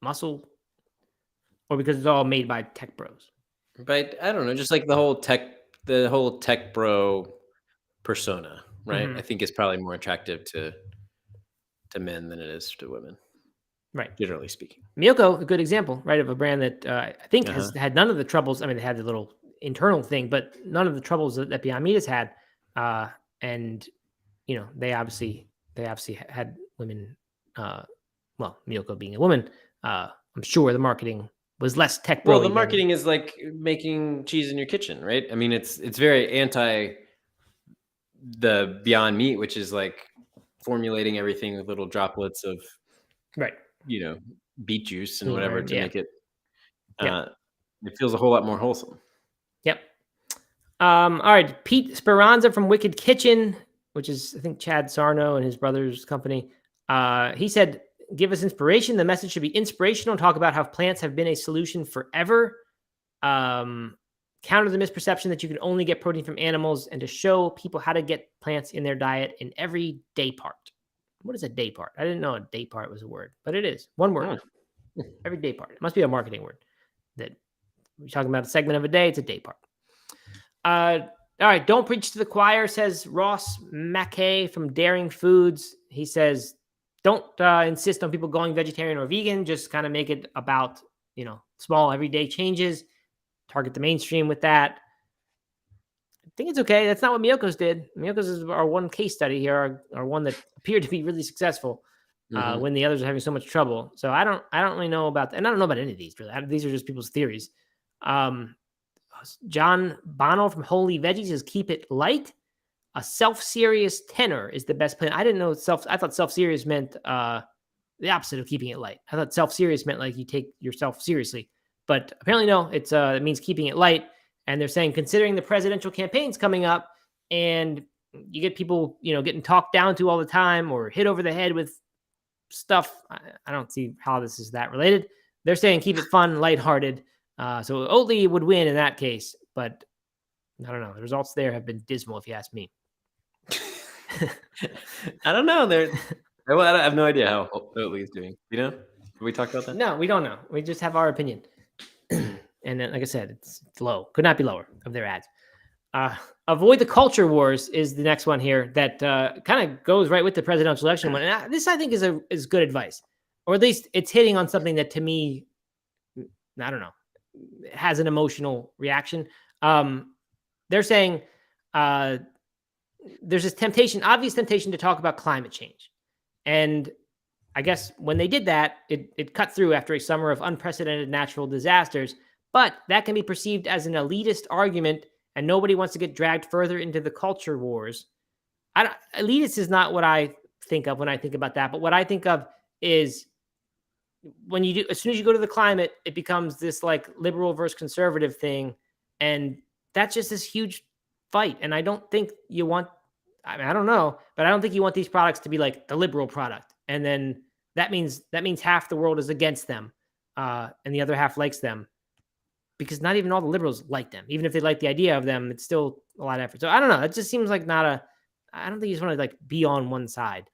[SPEAKER 1] muscle, or because it's all made by tech bros?
[SPEAKER 2] But I don't know, just like the whole tech bro persona, right? I think is probably more attractive to men than it is to women.
[SPEAKER 1] Right.
[SPEAKER 2] Generally speaking.
[SPEAKER 1] Miyoko, a good example, right, of a brand that I think has had none of the troubles. I mean, they had the little internal thing, but none of the troubles that Beyond Meat has had. And they obviously had women. Miyoko being a woman, I'm sure the marketing was less tech
[SPEAKER 2] Well,
[SPEAKER 1] bro.
[SPEAKER 2] the marketing is like making cheese in your kitchen, right? I mean, it's very anti the Beyond Meat, which is like formulating everything with little droplets of,
[SPEAKER 1] right,
[SPEAKER 2] beet juice and
[SPEAKER 1] Meat
[SPEAKER 2] whatever
[SPEAKER 1] iron,
[SPEAKER 2] to make it.
[SPEAKER 1] Yep.
[SPEAKER 2] It feels a whole lot more wholesome.
[SPEAKER 1] Yep. All right, Pete Speranza from Wicked Kitchen, which is I think Chad Sarno and his brother's company. He said, "Give us inspiration. The message should be inspirational. Talk about how plants have been a solution forever. Counter the misperception that you can only get protein from animals, and to show people how to get plants in their diet in every day part." What is a day part? I didn't know a day part was a word, but it is one word. Every day part. It must be a marketing word. That we're talking about a segment of a day. It's a day part. All right. Don't preach to the choir, says Ross Mackay from Daring Foods. He says, don't insist on people going vegetarian or vegan. Just kind of make it about, small everyday changes. Target the mainstream with that. I think it's okay. That's not what Miyoko's did. Miyoko's is our one case study here, our one that appeared to be really successful when the others are having so much trouble. So I don't really know about that. And I don't know about any of these, really. These are just people's theories. John Bono from Holy Veggies says, keep it light. A self-serious tenor is the best plan. I didn't know I thought self-serious meant the opposite of keeping it light. I thought self-serious meant like you take yourself seriously. But apparently, no, it means keeping it light. And they're saying, considering the presidential campaign's coming up and you get people, getting talked down to all the time or hit over the head with stuff, I don't see how this is that related. They're saying keep it fun, lighthearted. So Oatly would win in that case. But I don't know. The results there have been dismal, if you ask me.
[SPEAKER 2] I don't know. I have no idea how Oatly is doing. Have we talked about that?
[SPEAKER 1] No, we don't know. We just have our opinion. And then, like I said, it's low. Could not be lower of their ads. Avoid the culture wars is the next one here that kind of goes right with the presidential election one. And this, I think, is good advice. Or at least it's hitting on something that, to me, I don't know, has an emotional reaction. They're saying there's this obvious temptation to talk about climate change. And I guess when they did that, it cut through after a summer of unprecedented natural disasters. But that can be perceived as an elitist argument, and nobody wants to get dragged further into the culture wars. Elitist is not what I think of when I think about that. But what I think of is as soon as you go to the climate, it becomes this like liberal versus conservative thing. And that's just this huge fight. And I don't think you want, I don't know, but I don't think you want these products to be like the liberal product. And then that means half the world is against them and the other half likes them, because not even all the liberals like them. Even if they like the idea of them, it's still a lot of effort. So I don't know. It just seems like I don't think you just want to like be on one side.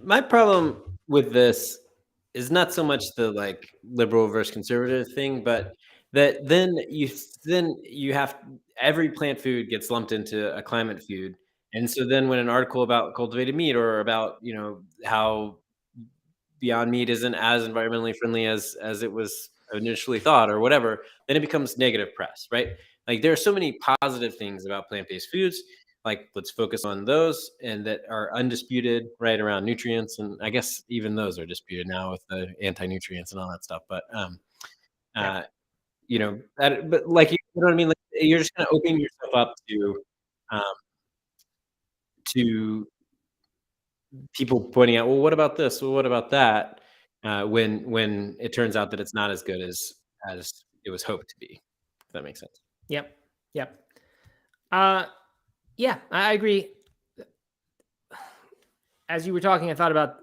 [SPEAKER 2] My problem with this is not so much the like liberal versus conservative thing, but that then you have every plant food gets lumped into a climate food. And so then when an article about cultivated meat or about, how Beyond Meat isn't as environmentally friendly as it was initially thought or whatever, then it becomes negative press, right? Like there are so many positive things about plant-based foods. Like let's focus on those and that are undisputed, right, around nutrients. And I guess even those are disputed now with the anti-nutrients and all that stuff. But but like you know what I mean? Like you're just kind of opening yourself up to people pointing out, well, what about this? Well, what about that? When it turns out that it's not as good as it was hoped to be. If that makes sense.
[SPEAKER 1] Yep. Yeah, I agree. As you were talking, I thought about,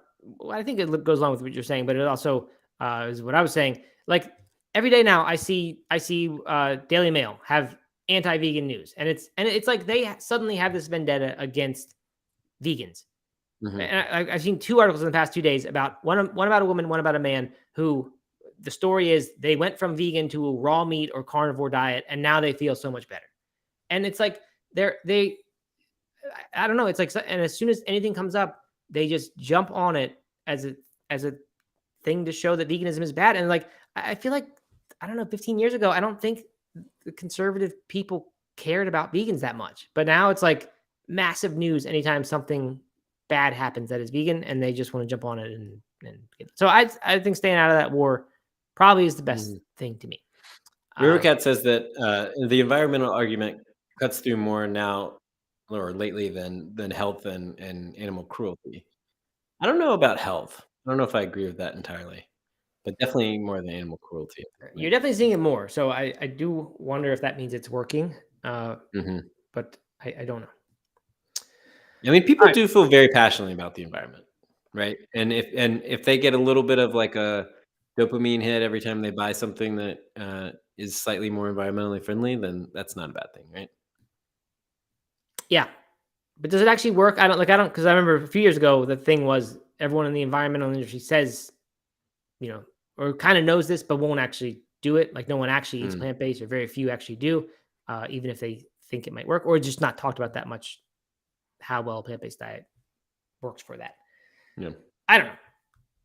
[SPEAKER 1] I think it goes along with what you're saying, but it also is what I was saying. Like every day now I see Daily Mail have anti-vegan news, and it's like they suddenly have this vendetta against vegans. Mm-hmm. And I've seen two articles in the past 2 days about one about a woman, one about a man who the story is they went from vegan to a raw meat or carnivore diet, and now they feel so much better. And it's like I don't know. It's like, and as soon as anything comes up, they just jump on it as a thing to show that veganism is bad. And like, I feel like, I don't know, 15 years ago, I don't think the conservative people cared about vegans that much, but now it's like massive news anytime something bad happens that is vegan, and they just want to jump on it and so I think staying out of that war probably is the best thing to me.
[SPEAKER 2] Rivercat says that the environmental argument cuts through more now or lately than health and animal cruelty. I don't know about health. I don't know if I agree with that entirely, but definitely more than animal cruelty.
[SPEAKER 1] You're definitely seeing it more. So I do wonder if that means it's working. But I don't know.
[SPEAKER 2] I mean, people do feel very passionately about the environment, right? And if they get a little bit of like a dopamine hit every time they buy something that is slightly more environmentally friendly, then that's not a bad thing, right?
[SPEAKER 1] Yeah, but does it actually work? I don't because I remember a few years ago the thing was everyone in the environmental industry says, or kind of knows this, but won't actually do it. Like no one actually eats plant based, or very few actually do, even if they think it might work, or just not talked about that much. How well a plant based diet works for that.
[SPEAKER 2] Yeah,
[SPEAKER 1] I don't know.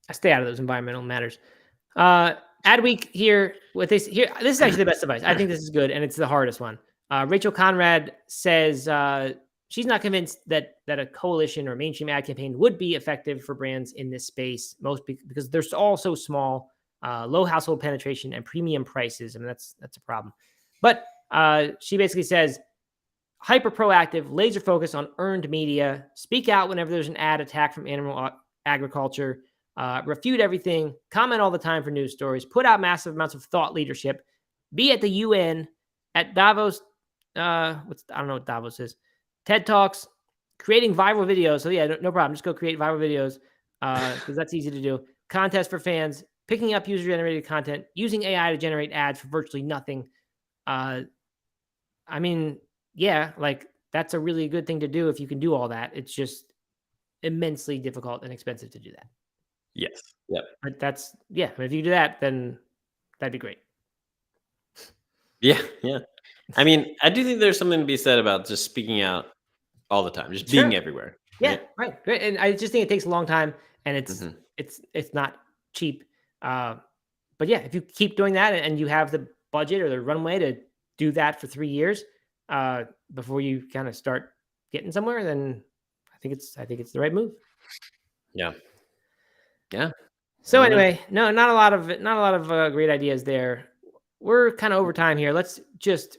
[SPEAKER 1] I stay out of those environmental matters. Adweek here with this here. This is actually the best advice. I think this is good, and it's the hardest one. Rachel Conrad says she's not convinced that a coalition or mainstream ad campaign would be effective for brands in this space, because they're all so small, low household penetration, and premium prices. I mean, that's a problem. But she basically says hyper proactive, laser focus on earned media, speak out whenever there's an ad attack from animal agriculture. Refute everything, comment all the time for news stories, put out massive amounts of thought leadership, be at the UN, at Davos, I don't know what Davos is, TED Talks, creating viral videos. So yeah, no problem. Just go create viral videos because that's easy to do. Contest for fans, picking up user-generated content, using AI to generate ads for virtually nothing. I mean, yeah, like that's a really good thing to do if you can do all that. It's just immensely difficult and expensive to do that.
[SPEAKER 2] Yes. Yep.
[SPEAKER 1] But that's if you do that, then that'd be great.
[SPEAKER 2] Yeah. I mean, I do think there's something to be said about just speaking out all the time, just being everywhere.
[SPEAKER 1] Yeah, right. And I just think it takes a long time, and it's not cheap. But yeah, if you keep doing that and you have the budget or the runway to do that for 3 years before you kind of start getting somewhere, then I think it's the right move.
[SPEAKER 2] Yeah.
[SPEAKER 1] So anyway, no, not a lot of great ideas there. We're kind of over time here. Let's just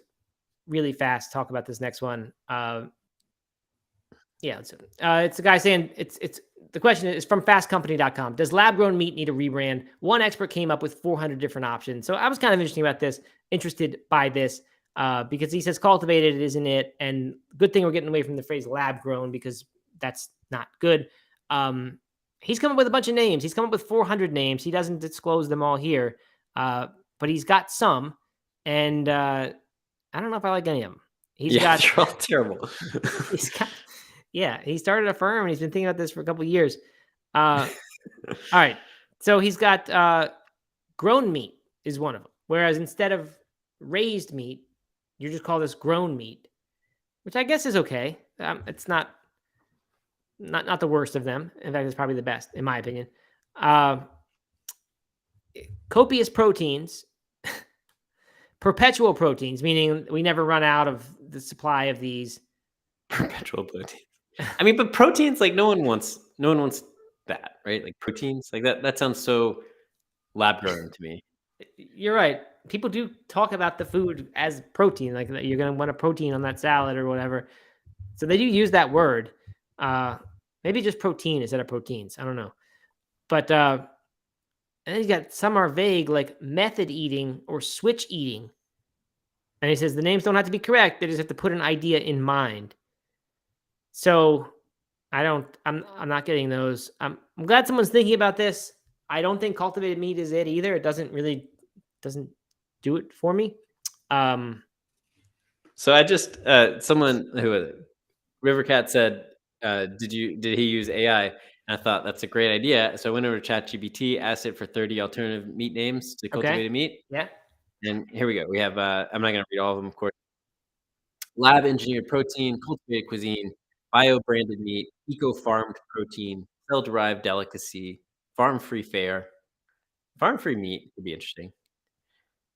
[SPEAKER 1] really fast talk about this next one. It's a guy saying it's the question is from fastcompany.com. Does lab grown meat need a rebrand? One expert came up with 400 different options. So I was kind of interested by this because he says cultivated isn't it? And good thing we're getting away from the phrase lab grown because that's not good. He's come up with a bunch of names. He's come up with 400 names. He doesn't disclose them all here, but he's got some. And I don't know if I like any of them.
[SPEAKER 2] They're all terrible.
[SPEAKER 1] He started a firm and he's been thinking about this for a couple of years. All right. So he's got grown meat is one of them. Whereas instead of raised meat, you just call this grown meat, which I guess is okay. It's not the worst of them. In fact, it's probably the best, in my opinion. Copious proteins, perpetual proteins, meaning we never run out of the supply of these.
[SPEAKER 2] Perpetual proteins. I mean, but proteins, like no one wants that, right? Like proteins, like that sounds so lab grown to me.
[SPEAKER 1] You're right. People do talk about the food as protein, like you're going to want a protein on that salad or whatever. So they do use that word. Maybe just protein instead of proteins. I don't know. But and then he's got some are vague, like method eating or switch eating. And he says the names don't have to be correct. They just have to put an idea in mind. So I'm not getting those. I'm glad someone's thinking about this. I don't think cultivated meat is it either. It doesn't do it for me.
[SPEAKER 2] So I just someone who Rivercat said, did he use AI? And I thought that's a great idea. So I went over to ChatGPT, asked it for 30 alternative meat names to cultivated meat.
[SPEAKER 1] Yeah.
[SPEAKER 2] And here we go. We have I'm not going to read all of them, of course. Lab engineered protein, cultivated cuisine, bio branded meat, eco farmed protein, cell derived delicacy, farm free fare, farm free meat would be interesting.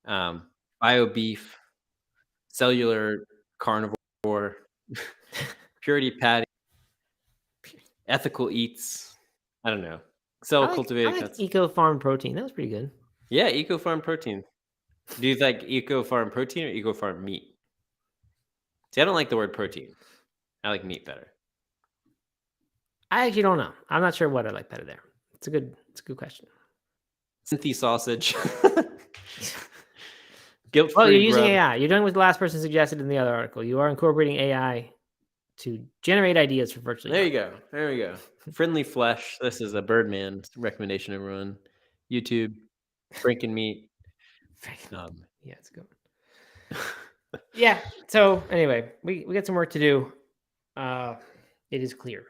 [SPEAKER 2] Bio beef, cellular carnivore, purity patty, ethical eats. I don't know. Cell cultivated
[SPEAKER 1] cuts. Eco farm protein. That was pretty good.
[SPEAKER 2] Yeah, Eco Farm protein. Do you like Eco Farm protein or Eco Farm meat? See, I don't like the word protein. I like meat better.
[SPEAKER 1] I actually don't know. I'm not sure what I like better there. It's a good question.
[SPEAKER 2] Synthy sausage. Guilt-free
[SPEAKER 1] Well, you're using
[SPEAKER 2] grub.
[SPEAKER 1] AI. You're doing what the last person suggested in the other article. You are incorporating AI to generate ideas for virtually.
[SPEAKER 2] There you go. There we go. Friendly flesh. This is a Birdman recommendation, everyone. YouTube. Franken meat.
[SPEAKER 1] Yeah, it's good. Yeah. So anyway, we got some work to do. It is clear,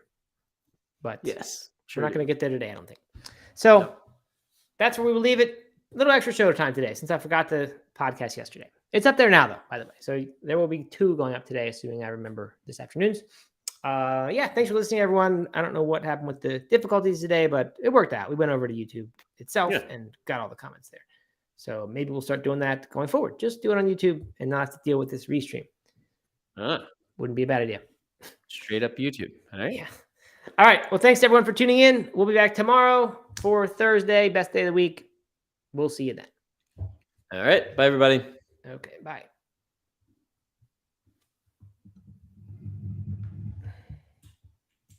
[SPEAKER 1] but
[SPEAKER 2] yes,
[SPEAKER 1] we're not going to get there today, I don't think. So that's where we will leave it. A little extra show time today, since I forgot the podcast yesterday. It's up there now, though, by the way. So there will be 2 going up today, assuming I remember this afternoon's. Yeah, thanks for listening, everyone. I don't know what happened with the difficulties today, but it worked out. We went over to YouTube itself and got all the comments there. So maybe we'll start doing that going forward. Just do it on YouTube and not have to deal with this restream. Wouldn't be a bad idea.
[SPEAKER 2] Straight up YouTube. All right.
[SPEAKER 1] Yeah. All right. Well, thanks everyone for tuning in. We'll be back tomorrow for Thursday, best day of the week. We'll see you then.
[SPEAKER 2] All right. Bye, everybody.
[SPEAKER 1] Okay. Bye.